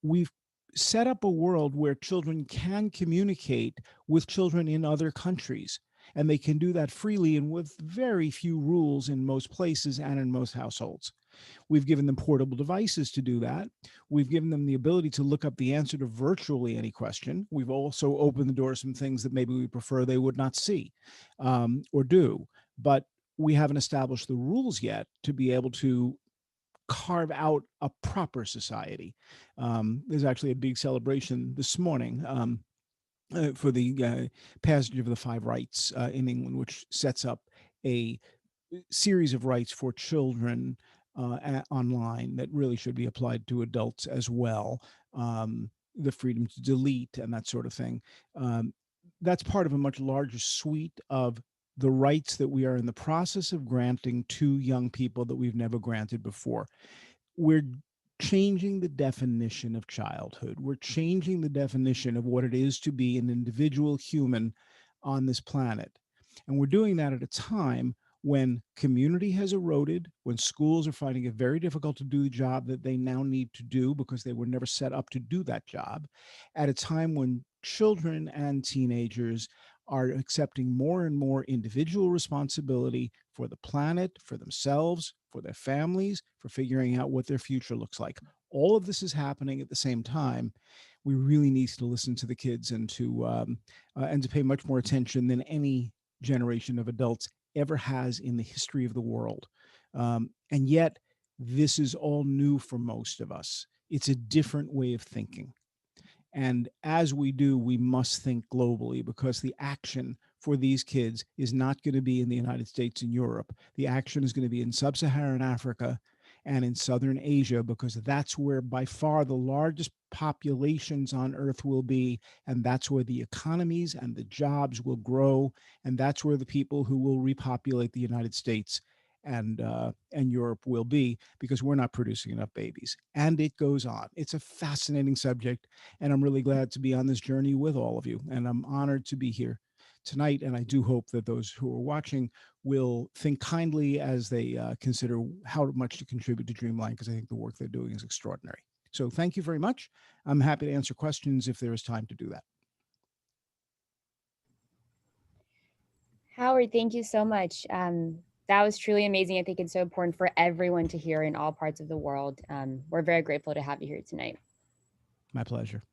Speaker 12: We've set up a world where children can communicate with children in other countries, and they can do that freely and with very few rules in most places and in most households. We've given them portable devices to do that. We've given them the ability to look up the answer to virtually any question. We've also opened the door to some things that maybe we prefer they would not see or do. But we haven't established the rules yet to be able to carve out a proper society. There's actually a big celebration this morning. for the passage of the Five Rights in England, which sets up a series of rights for children online that really should be applied to adults as well. The freedom to delete and that sort of thing. That's part of a much larger suite of the rights that we are in the process of granting to young people that we've never granted before. We're changing the definition of childhood. We're changing the definition of what it is to be an individual human on this planet. And we're doing that at a time when community has eroded, when schools are finding it very difficult to do the job that they now need to do because they were never set up to do that job, at a time when children and teenagers are accepting more and more individual responsibility for the planet, for themselves, for their families, for figuring out what their future looks like. All of this is happening at the same time. We really need to listen to the kids and to pay much more attention than any generation of adults ever has in the history of the world. And yet, this is all new for most of us. It's a different way of thinking. And as we do, we must think globally, because the action for these kids is not going to be in the United States and Europe. The action is going to be in sub-Saharan Africa and in Southern Asia, because that's where by far the largest populations on Earth will be. And that's where the economies and the jobs will grow. And that's where the people who will repopulate the United States and Europe will be, because we're not producing enough babies. And it goes on. It's a fascinating subject, and I'm really glad to be on this journey with all of you. And I'm honored to be here tonight. And I do hope that those who are watching will think kindly as they consider how much to contribute to Dreamline, because I think the work they're doing is extraordinary. So thank you very much. I'm happy to answer questions if there is time to do that.
Speaker 4: Howard, thank you so much. That was truly amazing. I think it's so important for everyone to hear in all parts of the world. We're very grateful to have you here tonight.
Speaker 12: My pleasure.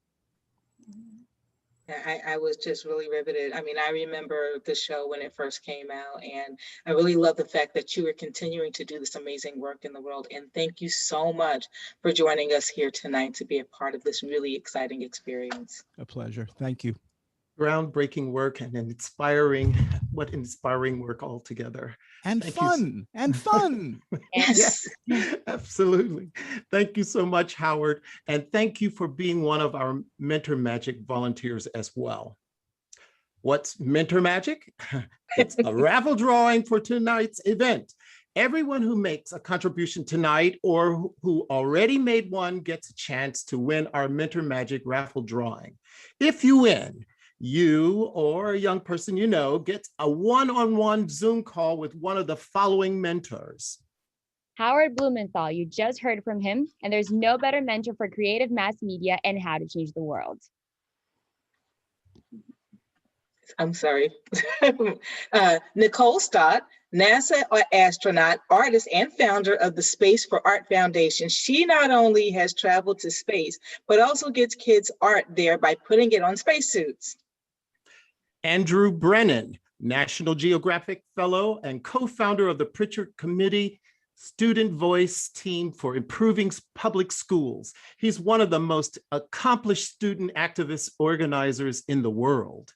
Speaker 3: I was just really riveted. I mean, I remember the show when it first came out, and I really love the fact that you are continuing to do this amazing work in the world. And thank you so much for joining us here tonight to be a part of this really exciting experience.
Speaker 12: A pleasure. Thank you.
Speaker 7: Groundbreaking work and what inspiring work altogether.
Speaker 12: And
Speaker 7: Thank
Speaker 12: fun, and fun.
Speaker 3: Yes.
Speaker 7: Yes, absolutely. Thank you so much, Howard. And thank you for being one of our Mentor Magic volunteers as well. What's Mentor Magic? It's a raffle drawing for tonight's event. Everyone who makes a contribution tonight or who already made one gets a chance to win our Mentor Magic raffle drawing. If you win, you or a young person you know gets a one-on-one Zoom call with one of the following mentors.
Speaker 4: Howard Blumenthal, you just heard from him, and there's no better mentor for creative mass media and how to change the world.
Speaker 3: I'm sorry. Nicole Stott, NASA astronaut, artist, and founder of the Space for Art Foundation. She not only has traveled to space, but also gets kids art there by putting it on spacesuits.
Speaker 7: Andrew Brennan, National Geographic Fellow and co-founder of the Pritchard Committee Student Voice Team for Improving Public Schools. He's one of the most accomplished student activist organizers in the world.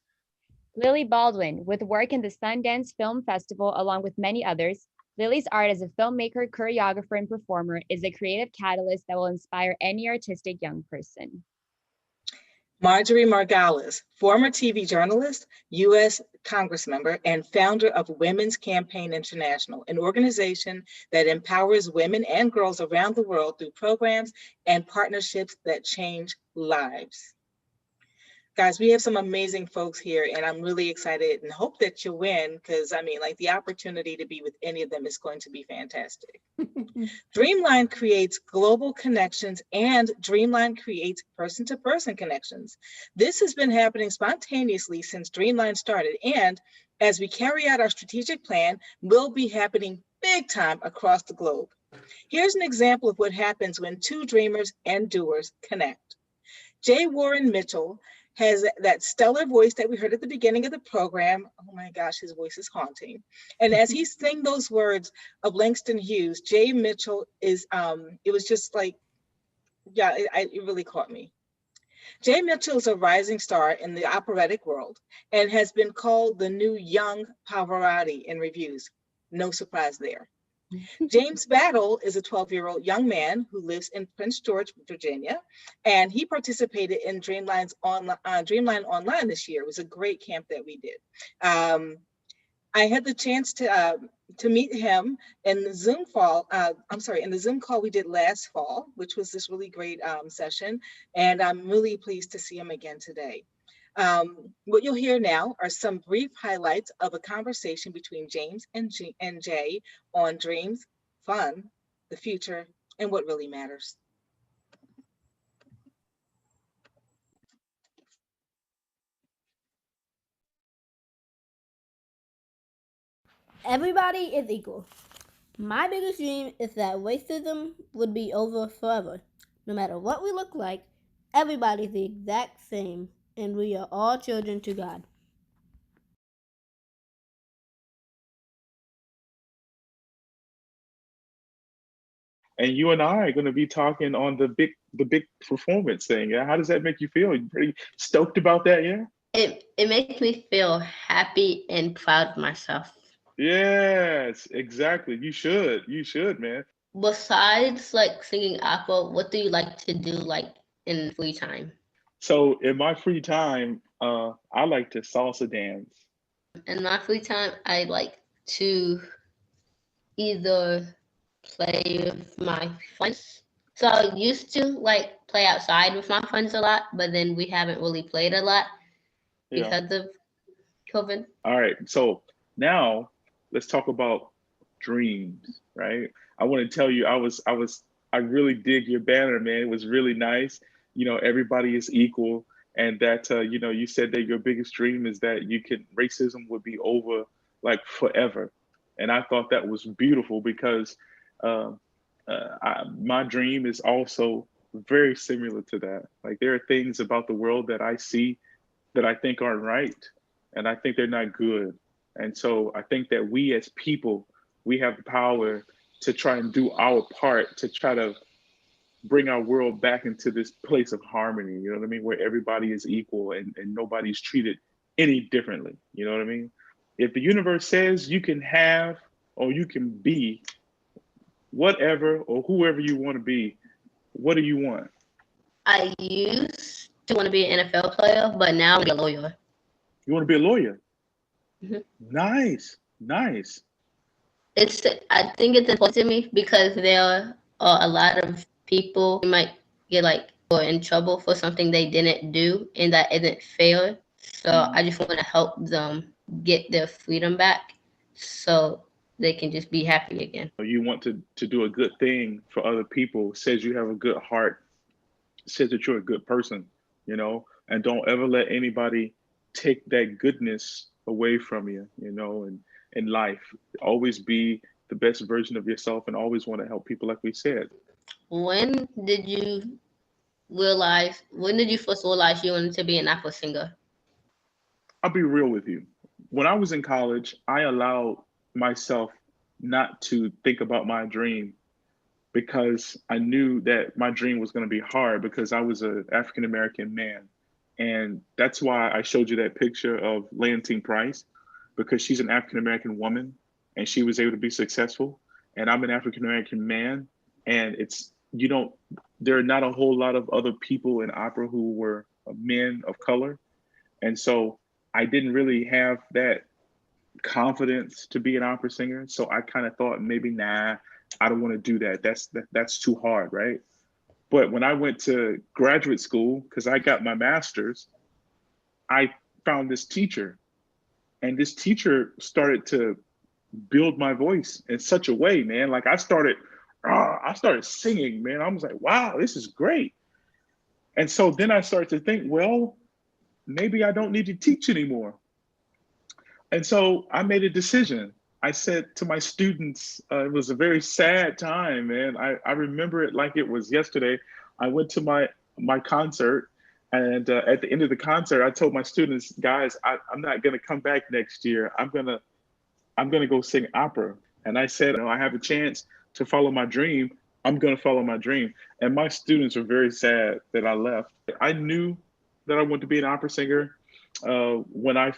Speaker 4: Lily Baldwin, with work in the Sundance Film Festival, along with many others, Lily's art as a filmmaker, choreographer, and performer is a creative catalyst that will inspire any artistic young person.
Speaker 3: Marjorie Margolis, former TV journalist, U.S. Congressmember, and founder of Women's Campaign International, an organization that empowers women and girls around the world through programs and partnerships that change lives. Guys, we have some amazing folks here, and I'm really excited and hope that you win, because I mean, like, the opportunity to be with any of them is going to be fantastic. Dreamline creates global connections, and Dreamline creates person-to-person connections. This has been happening spontaneously since Dreamline started, and as we carry out our strategic plan, will be happening big time across the globe. Here's an example of what happens when two dreamers and doers connect. J. Warren Mitchell has that stellar voice that we heard at the beginning of the program. Oh my gosh, his voice is haunting. And as he sang those words of Langston Hughes, Jay Mitchell is, it was just like, yeah, it really caught me. Jay Mitchell is a rising star in the operatic world and has been called the new young Pavarotti in reviews. No surprise there. James Battle is a 12-year-old young man who lives in Prince George, Virginia, and he participated in Dreamline Online this year. It was a great camp that we did. I had the chance to meet him in the Zoom in the Zoom call we did last fall, which was this really great session, and I'm really pleased to see him again today. What you'll hear now are some brief highlights of a conversation between James and Jay on dreams, fun, the future, and what really matters.
Speaker 13: Everybody is equal. My biggest dream is that racism would be over forever. No matter what we look like, everybody's the exact same, and we are all children to God.
Speaker 14: And you and I are going to be talking on the big performance thing. Yeah? How does that make you feel? You pretty stoked about that, yeah?
Speaker 15: It makes me feel happy and proud of myself.
Speaker 14: Yes, exactly. You should, man.
Speaker 15: Besides like singing opera, what do you like to do like in free time?
Speaker 14: So in my free time, I like to salsa dance.
Speaker 15: In my free time, I like to either play with my friends. So I used to like play outside with my friends a lot, but then we haven't really played a lot
Speaker 14: Yeah.
Speaker 15: because of COVID.
Speaker 14: All right. So now let's talk about dreams, right? I want to tell you, I really dig your banner, man. It was really nice. You know, everybody is equal, and that you know, you said that your biggest dream is that racism would be over like forever, and I thought that was beautiful because uh, my dream is also very similar to that. Like there are things about the world that I see that I think aren't right, and I think they're not good. And so I think that we as people, we have the power to try and do our part to try to bring our world back into this place of harmony, you know what I mean? Where everybody is equal and nobody's treated any differently, you know what I mean? If the universe says you can have or you can be whatever or whoever you want to be, what do you want?
Speaker 15: I used to want to be an NFL player, but now I'm a lawyer.
Speaker 14: You want to be a lawyer?
Speaker 15: Mhm.
Speaker 14: Nice, nice.
Speaker 15: I think it's important to me because there are a lot of people who might get like or in trouble for something they didn't do and that isn't fair. So I just want to help them get their freedom back so they can just be happy again.
Speaker 14: You want to do a good thing for other people, says you have a good heart, says that you're a good person, you know, and don't ever let anybody take that goodness away from you, you know, and in life. Always be the best version of yourself and always want to help people, like we said.
Speaker 15: When did you first realize you wanted to be an opera singer?
Speaker 14: I'll be real with you. When I was in college, I allowed myself not to think about my dream because I knew that my dream was going to be hard because I was an African American man. And that's why I showed you that picture of Leontine Price, because she's an African American woman and she was able to be successful. And I'm an African American man. And there are not a whole lot of other people in opera who were men of color. And so I didn't really have that confidence to be an opera singer. So I kind of thought maybe, nah, I don't want to do that. That's too hard, right? But when I went to graduate school, because I got my master's, I found this teacher, and this teacher started to build my voice in such a way, man. Like I started singing, man. I was like, wow, this is great. And so then I started to think, well, maybe I don't need to teach anymore. And so I made a decision. I said to my students, it was a very sad time, man. I remember it like it was yesterday. I went to my concert, and at the end of the concert, I told my students, guys, I'm not gonna come back next year. I'm gonna go sing opera. And I said, I have a chance to follow my dream. I'm going to follow my dream. And my students were very sad that I left. I knew that I wanted to be an opera singer when I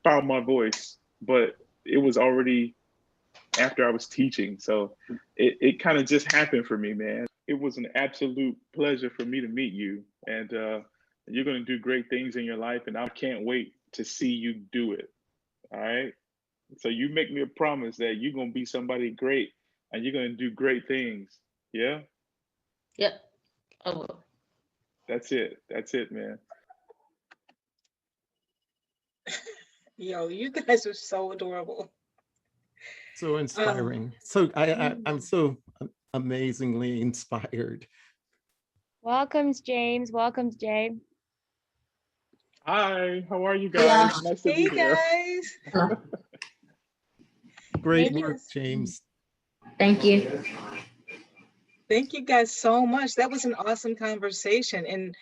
Speaker 14: found my voice, but it was already after I was teaching. So it kind of just happened for me, man. It was an absolute pleasure for me to meet you. And you're going to do great things in your life. And I can't wait to see you do it. All right. So you make me a promise that you're going to be somebody great and you're going to do great things. Yeah.
Speaker 15: Yep. I will.
Speaker 14: That's it. That's it, man.
Speaker 3: Yo, you guys are so adorable.
Speaker 7: So inspiring. I'm so amazingly inspired.
Speaker 4: Welcomes, James. Welcomes, Jay.
Speaker 14: Hi, how are you guys? Nice to be here.
Speaker 3: Hey guys.
Speaker 7: Great work, James.
Speaker 15: Thank you.
Speaker 3: Thank you guys so much. That was an awesome conversation. And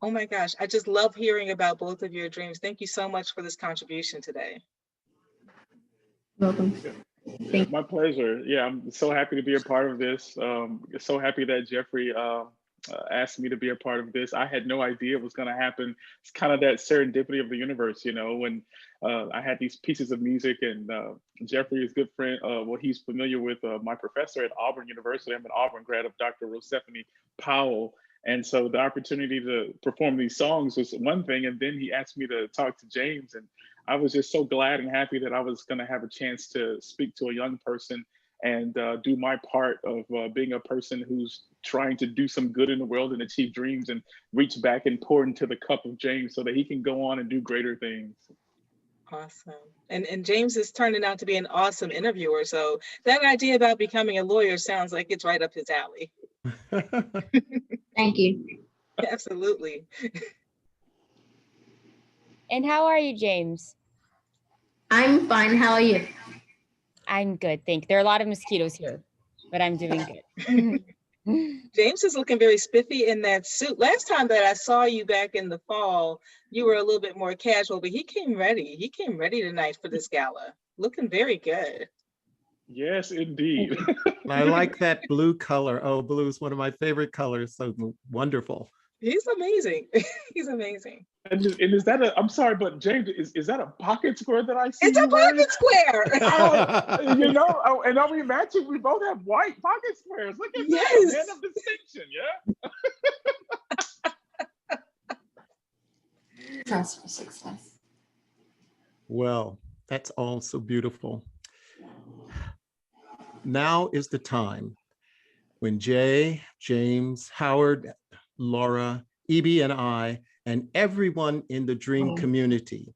Speaker 3: oh my gosh, I just love hearing about both of your dreams. Thank you so much for this contribution today.
Speaker 15: Welcome.
Speaker 14: My pleasure. Yeah, I'm so happy to be a part of this. So happy that Jeffrey asked me to be a part of this. I had no idea it was going to happen. It's kind of that serendipity of the universe, you know, when I had these pieces of music and Jeffrey is a good friend. Well, he's familiar with my professor at Auburn University. I'm an Auburn grad of Dr. Rosephanie Powell. And so the opportunity to perform these songs was one thing. And then he asked me to talk to James. And I was just so glad and happy that I was going to have a chance to speak to a young person and do my part of being a person who's trying to do some good in the world and achieve dreams and reach back and pour into the cup of James so that he can go on and do greater things.
Speaker 3: Awesome. And James is turning out to be an awesome interviewer. So that idea about becoming a lawyer sounds like it's right up his alley.
Speaker 15: Thank you.
Speaker 3: Absolutely.
Speaker 4: And how are you, James?
Speaker 15: I'm fine. How are you?
Speaker 4: I'm good, thank you. There are a lot of mosquitoes here, but I'm doing good.
Speaker 3: James is looking very spiffy in that suit. Last time that I saw you back in the fall, you were a little bit more casual, but he came ready. He came ready tonight for this gala. Looking very good.
Speaker 14: Yes, indeed.
Speaker 7: I like that blue color. Oh, blue is one of my favorite colors. So wonderful.
Speaker 3: He's amazing. He's amazing.
Speaker 14: And is that I'm sorry, but James, is that a pocket square that I see?
Speaker 3: It's a pocket square.
Speaker 14: Oh, you know, and are we matching? We both have white pocket squares. Look at that, man of distinction, yeah?
Speaker 15: Trust for success.
Speaker 7: Well, that's all so beautiful. Now is the time when Jay, James, Howard, Laura, Evie, and I, and everyone in the Dream community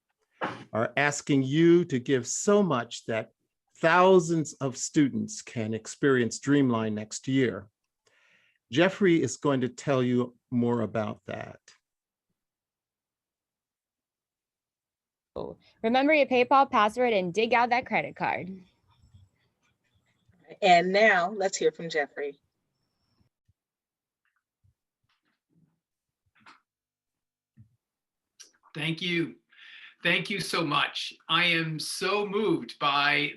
Speaker 7: are asking you to give so much that thousands of students can experience Dreamline next year. Jeffrey is going to tell you more about that.
Speaker 4: Remember your PayPal password and dig out that credit card.
Speaker 3: And now let's hear from Jeffrey.
Speaker 6: Thank you. Thank you so much. I am so moved by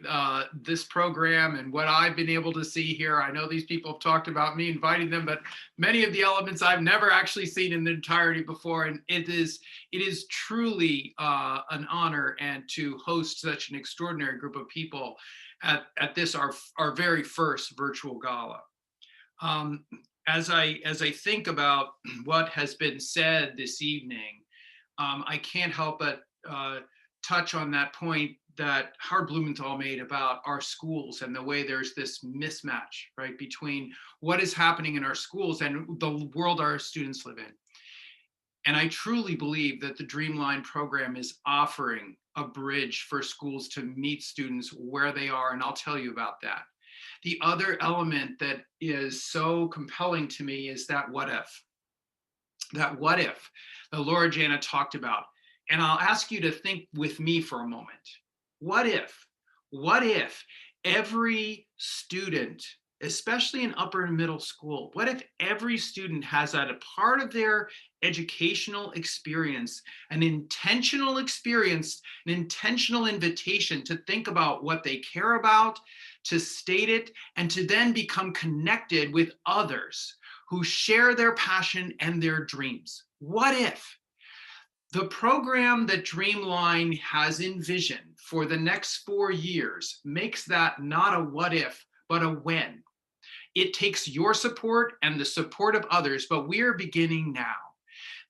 Speaker 6: this program and what I've been able to see here. I know these people have talked about me inviting them, but many of the elements I've never actually seen in the entirety before. And it is truly an honor and to host such an extraordinary group of people at this, our very first virtual gala. As I think about what has been said this evening, I can't help but touch on that point that Howard Blumenthal made about our schools and the way there's this mismatch, right, between what is happening in our schools and the world our students live in. And I truly believe that the Dreamline program is offering a bridge for schools to meet students where they are, and I'll tell you about that. The other element that is so compelling to me is that what if that Laura Jana talked about. And I'll ask you to think with me for a moment. What if every student especially in upper and middle school? What if every student has that a part of their educational experience, an intentional experience, an intentional invitation to think about what they care about, to state it, and to then become connected with others who share their passion and their dreams? What if the program that Dreamline has envisioned for the next 4 years makes that not a what if, but a when? It takes your support and the support of others, but we are beginning now.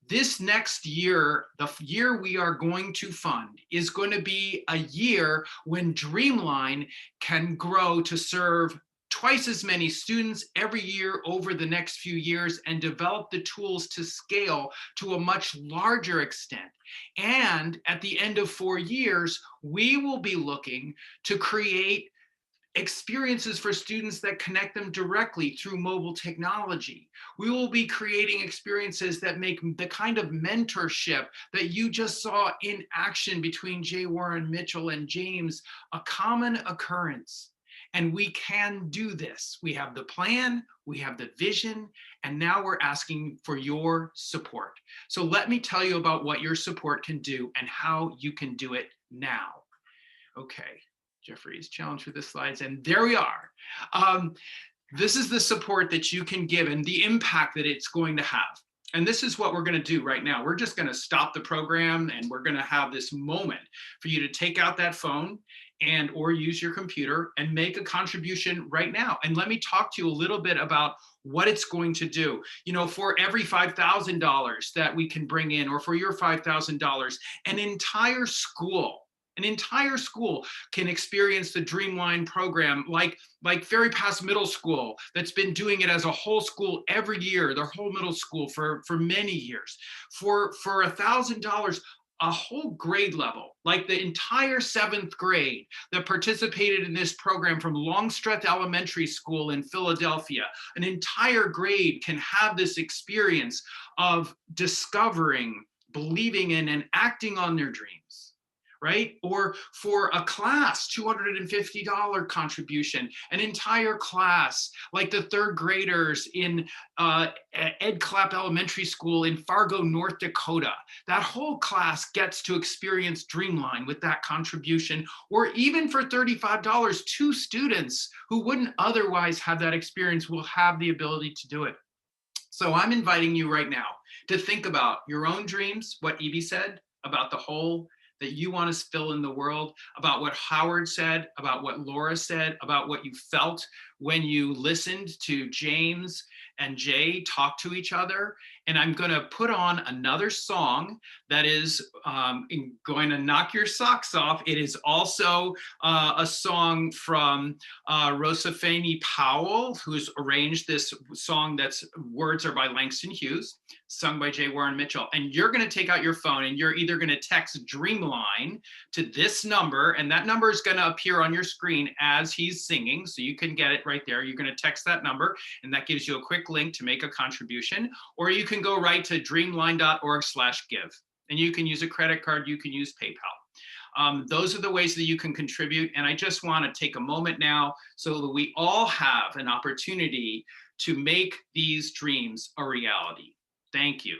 Speaker 6: This next year, the year we are going to fund, is going to be a year when Dreamline can grow to serve twice as many students every year over the next few years and develop the tools to scale to a much larger extent. And at the end of 4 years, we will be looking to create experiences for students that connect them directly through mobile technology. We will be creating experiences that make the kind of mentorship that you just saw in action between Jay Warren Mitchell and James a common occurrence. And we can do this. We have the plan, we have the vision, and now we're asking for your support. So let me tell you about what your support can do and how you can do it now. Okay. Jeffrey's challenge for the slides, and there we are. This is the support that you can give and the impact that it's going to have. And this is what we're going to do right now. We're just going to stop the program and we're going to have this moment for you to take out that phone and or use your computer and make a contribution right now. And let me talk to you a little bit about what it's going to do. You know, for every $5,000 that we can bring in, or for your $5,000, an entire school can experience the Dreamline program, like Ferry Pass Middle School, that's been doing it as a whole school every year, their whole middle school for many years. For $1,000, a whole grade level, like the entire 7th grade that participated in this program from Longstreth Elementary School in Philadelphia, an entire grade can have this experience of discovering, believing in, and acting on their dreams. Right? Or for a class, $250 contribution, an entire class, like the 3rd graders in Ed Clapp Elementary School in Fargo, North Dakota. That whole class gets to experience Dreamline with that contribution. Or even for $35, 2 students who wouldn't otherwise have that experience will have the ability to do it. So I'm inviting you right now to think about your own dreams, what Evie said about the whole that you want to fill in the world, about what Howard said, about what Laura said, about what you felt when you listened to James and Jay talk to each other. And I'm going to put on another song that is going to knock your socks off. It is also a song from Rosafani Powell, who's arranged this song that's words are by Langston Hughes, sung by Jay Warren Mitchell. And you're going to take out your phone and you're either going to text Dreamline to this number, and that number is going to appear on your screen as he's singing, so you can get it right there. You're going to text that number, and that gives you a quick link to make a contribution. Or you can go right to dreamline.org/give, and you can use a credit card, you can use PayPal. Those are the ways that you can contribute. And I just want to take a moment now so that we all have an opportunity to make these dreams a reality. Thank you.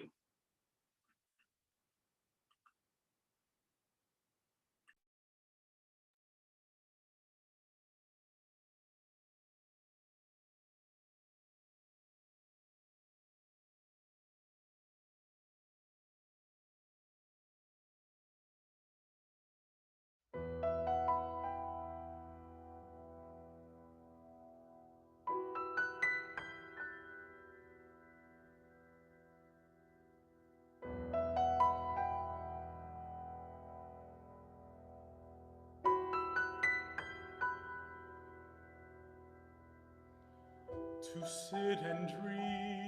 Speaker 5: To sit and dream,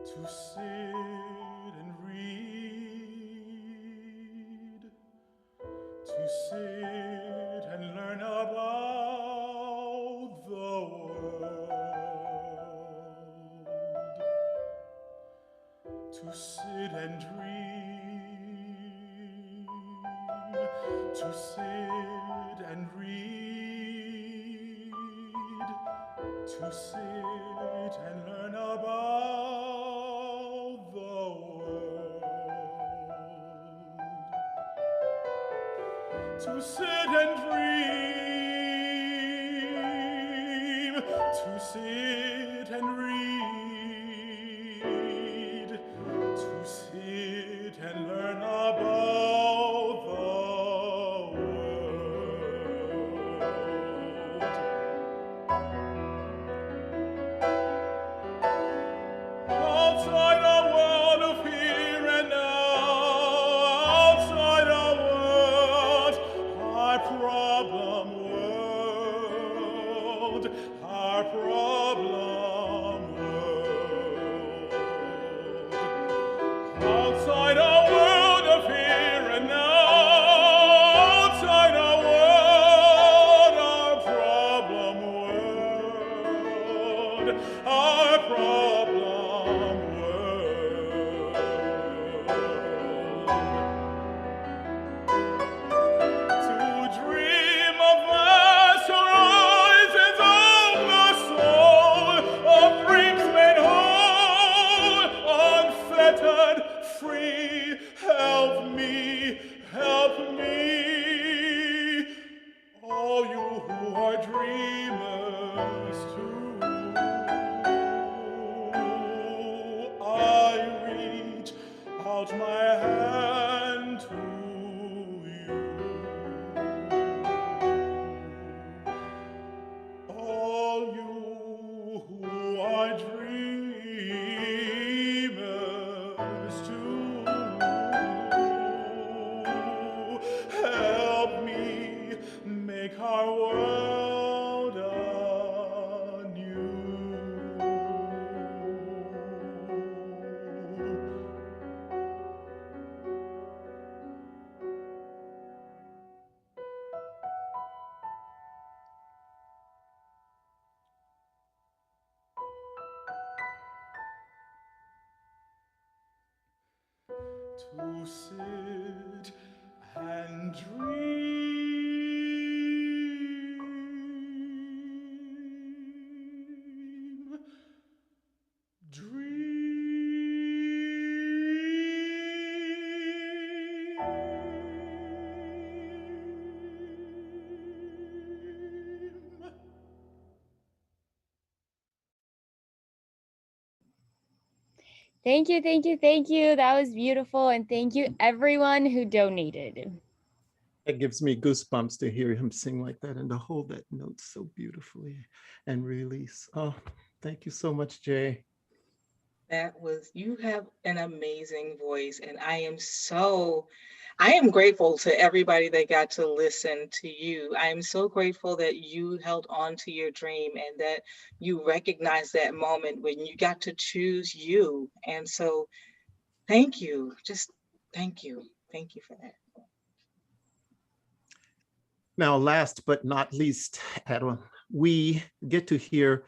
Speaker 5: to sit and read, to sit and learn about the world, to sit and dream, to sit and read. to sit and learn about the world, to sit and dream, to sit and read, to sit and learn about the world. Outside a world of here and now, outside a world, our problem world, our problem world. Outside a world of here and now, outside a world, our problem world, our problem world. To dream of vast horizons of the soul, of dreams made whole, unfettered, free. Help me, help me. All you who are dreamers too. I reach out my hand to you. All you who are dreamers too, help me make our world anew. To sit and dream, dream.
Speaker 4: Thank you, thank you, thank you. That was beautiful. And thank you everyone who donated.
Speaker 7: It gives me goosebumps to hear him sing like that and to hold that note so beautifully and release. Oh, thank you so much, Jay.
Speaker 3: You have an amazing voice, and I am grateful to everybody that got to listen to you. I am so grateful that you held on to your dream and that you recognized that moment when you got to choose you. And so thank you. Just thank you. Thank you for that.
Speaker 7: Now, last but not least, Adam, we get to hear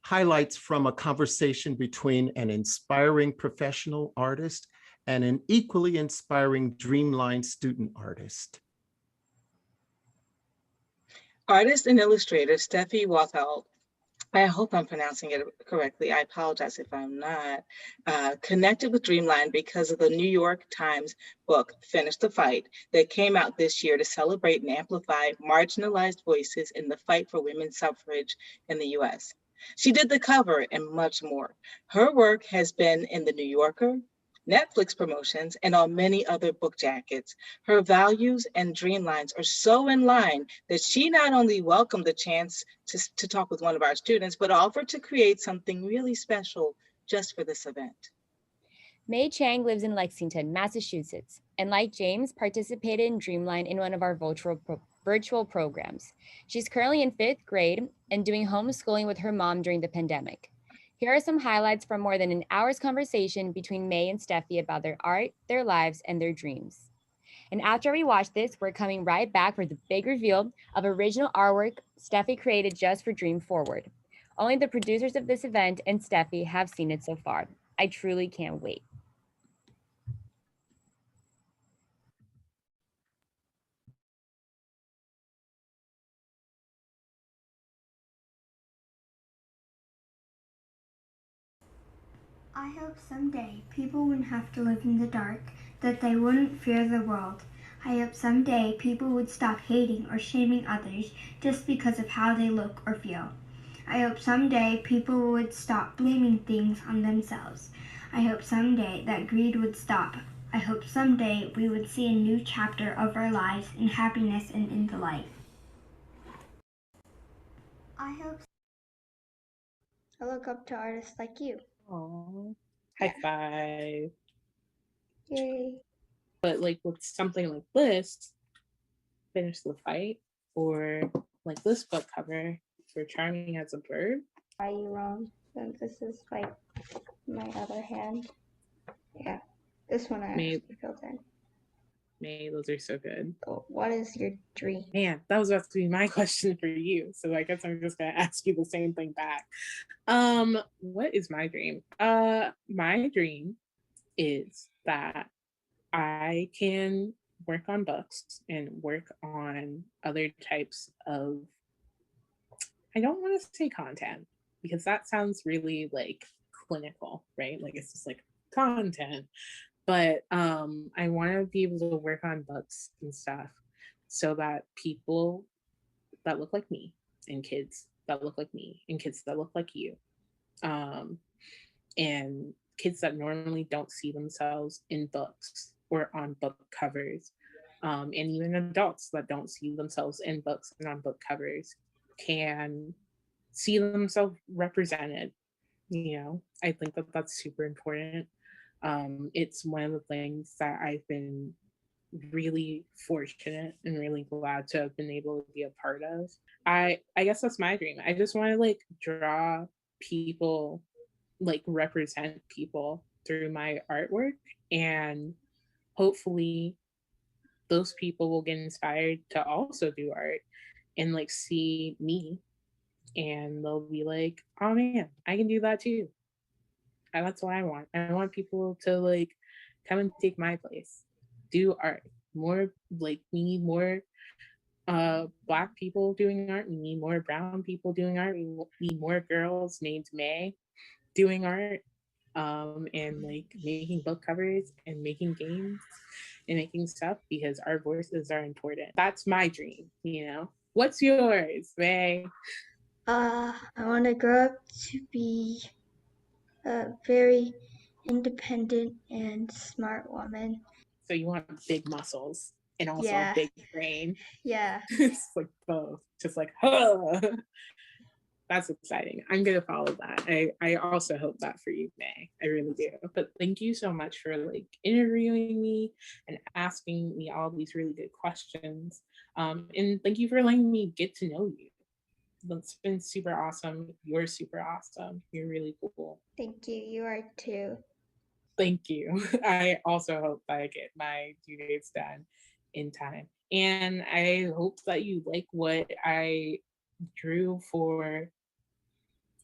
Speaker 7: highlights from a conversation between an inspiring professional artist and an equally inspiring Dreamline student artist.
Speaker 3: Artist and illustrator Steffi Walthall, I hope I'm pronouncing it correctly. I apologize if I'm not. Connected with Dreamline because of the New York Times book, Finish the Fight, that came out this year to celebrate and amplify marginalized voices in the fight for women's suffrage in the US. She did the cover and much more. Her work has been in the New Yorker, Netflix promotions, and on many other book jackets. Her values and dreamlines are so in line that she not only welcomed the chance to talk with one of our students, but offered to create something really special just for this event.
Speaker 4: Mei Chang lives in Lexington, Massachusetts, and like James, participated in Dreamline in one of our virtual programs. She's currently in 5th grade and doing homeschooling with her mom during the pandemic. Here are some highlights from more than an hour's conversation between May and Steffi about their art, their lives, and their dreams. And after we watch this, we're coming right back for the big reveal of original artwork Steffi created just for Dream Forward. Only the producers of this event and Steffi have seen it so far. I truly can't wait.
Speaker 2: I hope someday people wouldn't have to live in the dark, that they wouldn't fear the world. I hope someday people would stop hating or shaming others just because of how they look or feel. I hope someday people would stop blaming things on themselves. I hope someday that greed would stop. I hope someday we would see a new chapter of our lives in happiness and in the light. I hope I look up to artists like you.
Speaker 16: Aww. High five.
Speaker 2: Yay.
Speaker 16: But like with something like this, Finish the Fight, or like this book cover for Charming as a Bird.
Speaker 2: Are you wrong? Then this is like my other hand. Yeah, this one I actually filled in.
Speaker 16: May, those are so good.
Speaker 2: What is your dream?
Speaker 16: Man, that was about to be my question for you. So I guess I'm just gonna ask you the same thing back. What is my dream? My dream is that I can work on books and work on other types of, I don't want to say content because that sounds really like clinical, right? Like it's just like content. But I want to be able to work on books and stuff so that people that look like me and kids that look like me and kids that look like you, and kids that normally don't see themselves in books or on book covers, and even adults that don't see themselves in books and on book covers can see themselves represented. You know, I think that that's super important. It's one of the things that I've been really fortunate and really glad to have been able to be a part of. I guess that's my dream. I just want to like draw people, like represent people through my artwork, and hopefully those people will get inspired to also do art and like see me and they'll be like, oh man, I can do that too. And that's what I want. I want people to like come and take my place, do art. More like we need more Black people doing art. We need more brown people doing art. We need more girls named May doing art, and like making book covers and making games and making stuff because our voices are important. That's my dream, you know. What's yours, May?
Speaker 2: I want to grow up to be a very independent and smart woman.
Speaker 16: So you want big muscles and also
Speaker 2: Yeah.
Speaker 16: a big brain.
Speaker 2: Yeah.
Speaker 16: It's like both. Just like, huh. That's exciting. I'm gonna follow that. I also hope that for you, May. I really do. But thank you so much for like interviewing me and asking me all these really good questions. And thank you for letting me get to know you. That's been super awesome. You're super awesome. You're really cool.
Speaker 2: Thank you. You are too.
Speaker 16: Thank you. I also hope that I get my due dates done in time. And I hope that you like what I drew for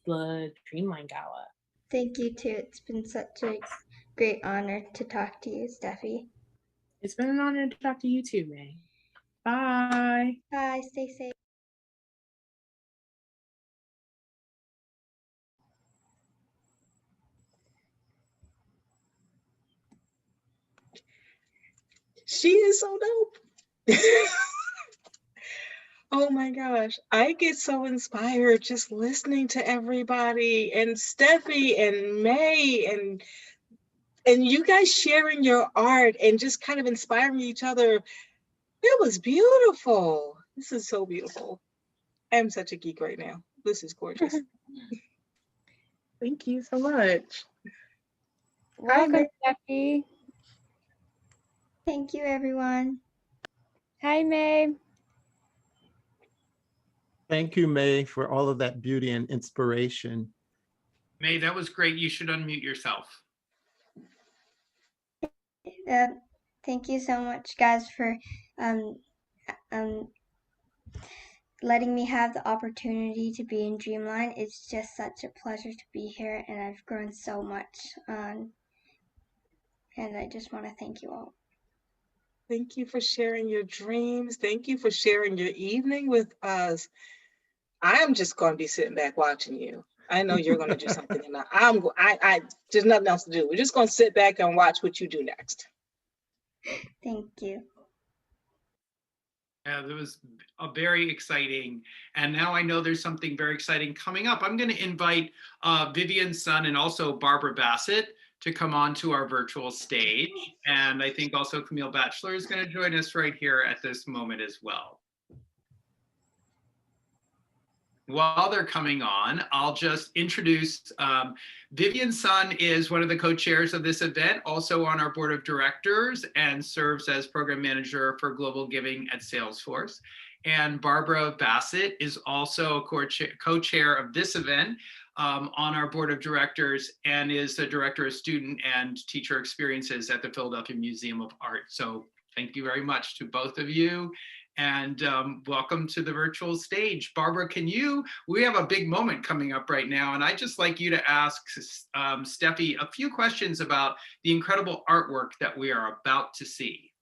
Speaker 16: the Dreamline Gala.
Speaker 2: Thank you too. It's been such a great honor to talk to you, Steffi.
Speaker 16: It's been an honor to talk to you too, May. Bye.
Speaker 2: Bye. Stay safe.
Speaker 3: She is so dope. Oh my gosh, I get so inspired just listening to everybody and Steffi and May and you guys sharing your art and just kind of inspiring each other. It was beautiful. This is so beautiful. I am such a geek right now. This is gorgeous.
Speaker 16: Thank you so much.
Speaker 4: Welcome, Steffi.
Speaker 2: Thank you, everyone.
Speaker 4: Hi, May.
Speaker 7: Thank you, May, for all of that beauty and inspiration.
Speaker 6: May, that was great. You should unmute yourself.
Speaker 2: Thank you so much, guys, for letting me have the opportunity to be in Dreamline. It's just such a pleasure to be here, and I've grown so much. And I just want to thank you all.
Speaker 3: Thank you for sharing your dreams. Thank you for sharing your evening with us. I'm just going to be sitting back watching you. I know you're going to do something, and I there's nothing else to do. We're just going to sit back and watch what you do next.
Speaker 2: Thank you.
Speaker 6: Yeah, that was a very exciting. And now I know there's something very exciting coming up. I'm going to invite Vivian's son and also Barbara Bassett to come on to our virtual stage. And I think also Camille Batchelor is going to join us right here at this moment as well. While they're coming on, I'll just introduce Vivian Sun is one of the co-chairs of this event, also on our board of directors, and serves as program manager for global giving at Salesforce. And Barbara Bassett is also a co-chair of this event on our board of directors and is the director of student and teacher experiences at the Philadelphia Museum of Art. So thank you very much to both of you. And welcome to the virtual stage. Barbara, we have a big moment coming up right now, and I'd just like you to ask Steffi a few questions about the incredible artwork that we are about to see.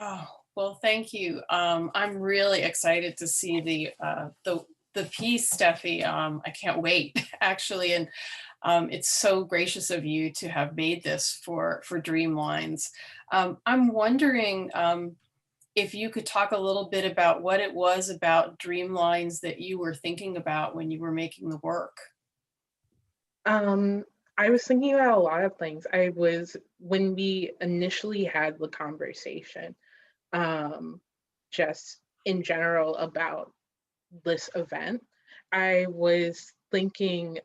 Speaker 17: Oh, well, thank you. I'm really excited to see the piece, Steffi. I can't wait, actually, and it's so gracious of you to have made this for Dreamlines. I'm wondering, if you could talk a little bit about what it was about Dreamlines that you were thinking about when you were making the work.
Speaker 16: I was thinking about a lot of things. When we initially had the conversation, just in general about this event, I was thinking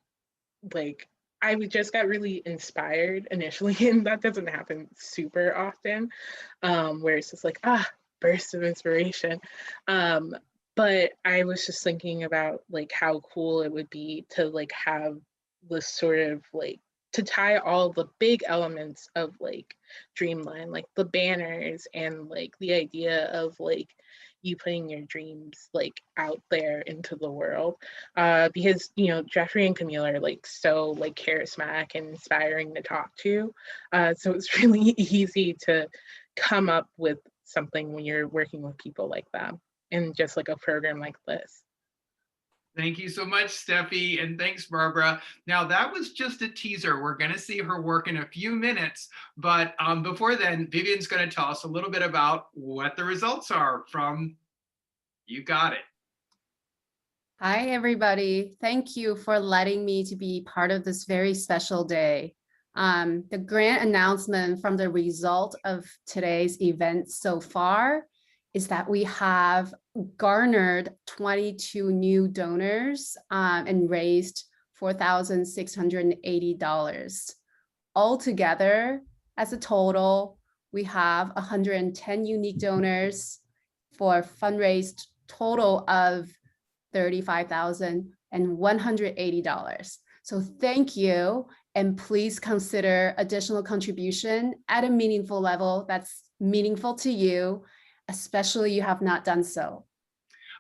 Speaker 16: like, I just got really inspired initially, and that doesn't happen super often, where it's just like, burst of inspiration. But I was just thinking about like how cool it would be to like have this sort of like to tie all the big elements of like Dreamline, like the banners and like the idea of like you putting your dreams like out there into the world, because Jeffrey and Camille are like so like charismatic and inspiring to talk to, so it's really easy to come up with something when you're working with people like that and just like a program like this.
Speaker 6: Thank you so much, Steffi, and thanks, Barbara. Now that was just a teaser. We're going to see her work in a few minutes, but before then, Vivian's going to tell us a little bit about what the results are from You Got It.
Speaker 18: Hi, everybody. Thank you for letting me to be part of this very special day. The grand announcement from the result of today's event so far is that we have garnered 22 new donors and raised $4,680. Altogether, as a total, we have 110 unique donors for fundraised total of $35,180. So thank you, and please consider additional contribution at a meaningful level that's meaningful to you, especially you have not done so.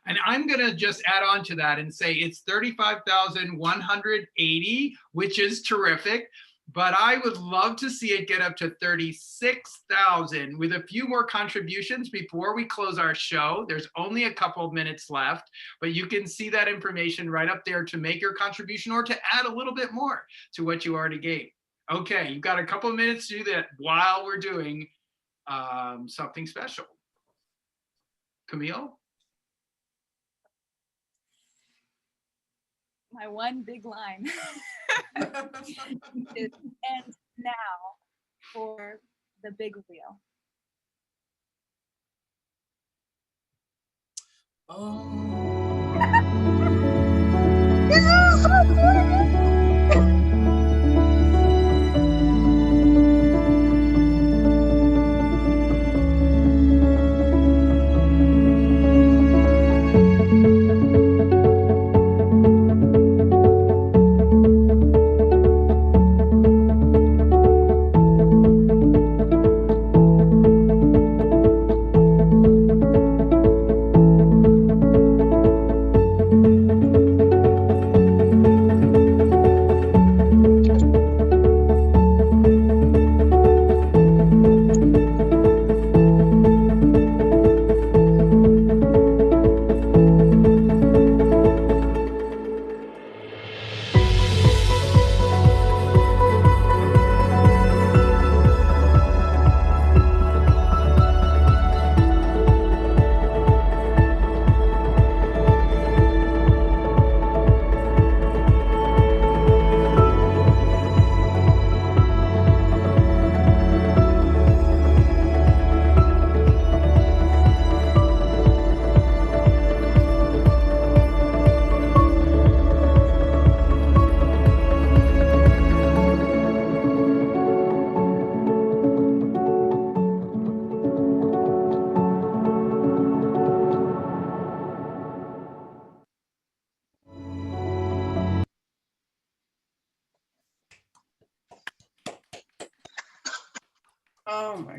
Speaker 6: And I'm going to just add on to that and say it's $35,180, which is terrific. But I would love to see it get up to $36,000 with a few more contributions before we close our show. There's only a couple of minutes left, but you can see that information right up there to make your contribution or to add a little bit more to what you already gave. Okay, you've got a couple of minutes to do that while we're doing something special. Camille?
Speaker 10: My one big line is "and now" for the big reveal.
Speaker 3: This is so funny.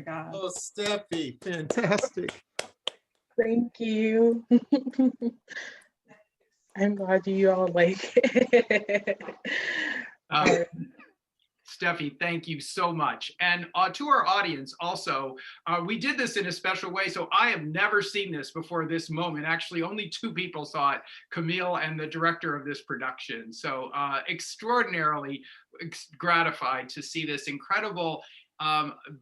Speaker 17: God.
Speaker 7: Oh, Steffi, fantastic.
Speaker 3: Thank you. I'm glad you all like it.
Speaker 6: Steffi, thank you so much. And to our audience also, we did this in a special way. So I have never seen this before this moment. Actually, only 2 people saw it, Camille and the director of this production. So extraordinarily gratified to see this incredible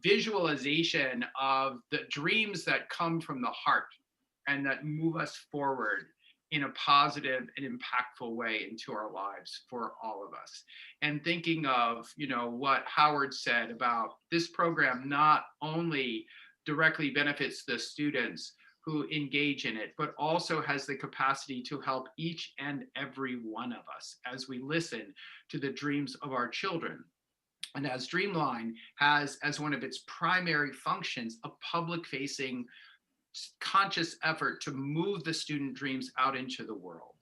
Speaker 6: visualization of the dreams that come from the heart and that move us forward in a positive and impactful way into our lives for all of us. And thinking of, you know, what Howard said about this program not only directly benefits the students who engage in it, but also has the capacity to help each and every one of us as we listen to the dreams of our children. And as Dreamline has as one of its primary functions, a public-facing conscious effort to move the student dreams out into the world.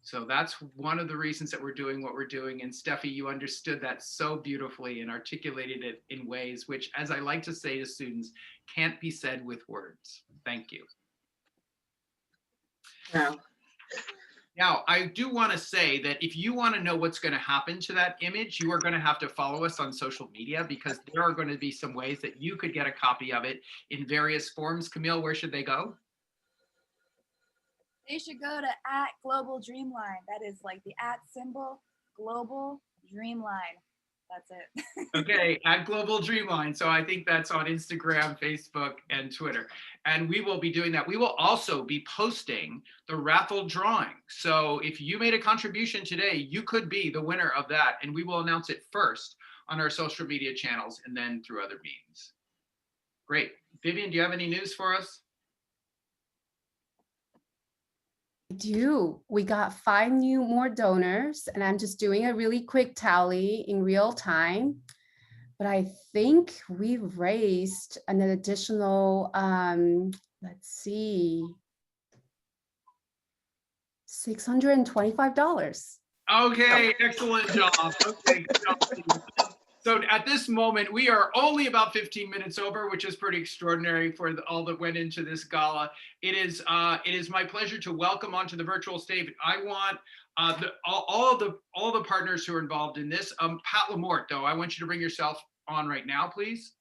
Speaker 6: So that's one of the reasons that we're doing what we're doing. And Steffi, you understood that so beautifully and articulated it in ways which, as I like to say to students, can't be said with words. Thank you.
Speaker 3: Wow.
Speaker 6: Now, I do want to say that if you want to know what's going to happen to that image, you are going to have to follow us on social media, because there are going to be some ways that you could get a copy of it in various forms. Camille, where should they go?
Speaker 10: They should go to @GlobalDreamline. That is like the @ Global Dreamline. That's it.
Speaker 6: Okay, @Global Dreamline. So I think that's on Instagram, Facebook, and Twitter. And we will be doing that. We will also be posting the raffle drawing. So if you made a contribution today, you could be the winner of that. And we will announce it first on our social media channels and then through other means. Great. Vivian, do you have any news for us?
Speaker 18: I do. We got 5 more donors, and I'm just doing a really quick tally in real time. But I think we've raised an additional, let's see, $625.
Speaker 6: Okay, excellent job. Okay, good job. So at this moment, we are only about 15 minutes over, which is pretty extraordinary for all that went into this gala. It is my pleasure to welcome onto the virtual stage. I want all the partners who are involved in this. Pat Lamort, though, I want you to bring yourself on right now, please.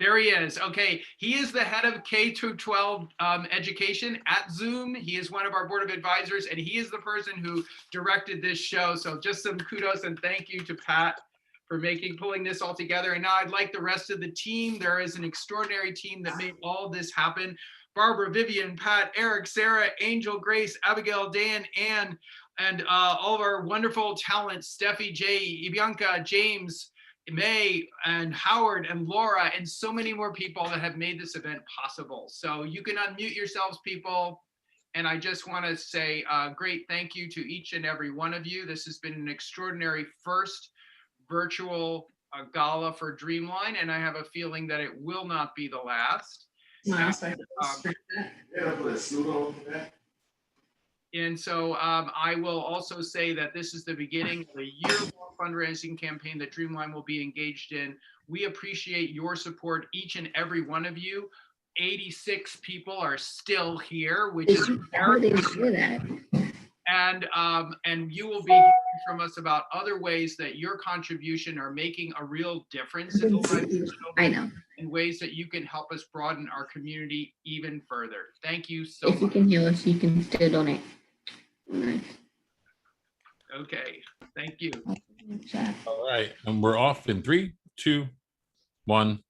Speaker 6: There he is. Okay, he is the head of K-12 education at Zoom. He is one of our board of advisors, and he is the person who directed this show. So just some kudos and thank you to Pat for pulling this all together. And now I'd like the rest of the team. There is an extraordinary team that made all this happen. Barbara, Vivian, Pat, Eric, Sarah, Angel, Grace, Abigail, Dan, Ann, and all of our wonderful talents, Steffi, Jay, Ibianca, James, May, and Howard, and Laura, and so many more people that have made this event possible. So you can unmute yourselves, people. And I just want to say a great thank you to each and every one of you. This has been an extraordinary first virtual gala for Dreamline, and I have a feeling that it will not be the last. And so I will also say that this is the beginning of a year-long fundraising campaign that Dreamline will be engaged in. We appreciate your support, each and every one of you. 86 people are still here, which is very and you will be hearing from us about other ways that your contribution are making a real difference in the lives of children.
Speaker 15: I know.
Speaker 6: In ways that you can help us broaden our community even further. Thank you so much.
Speaker 15: If you can hear us, you can still donate. Nice.
Speaker 6: Okay, thank you.
Speaker 1: All right, and we're off in 3, 2, 1.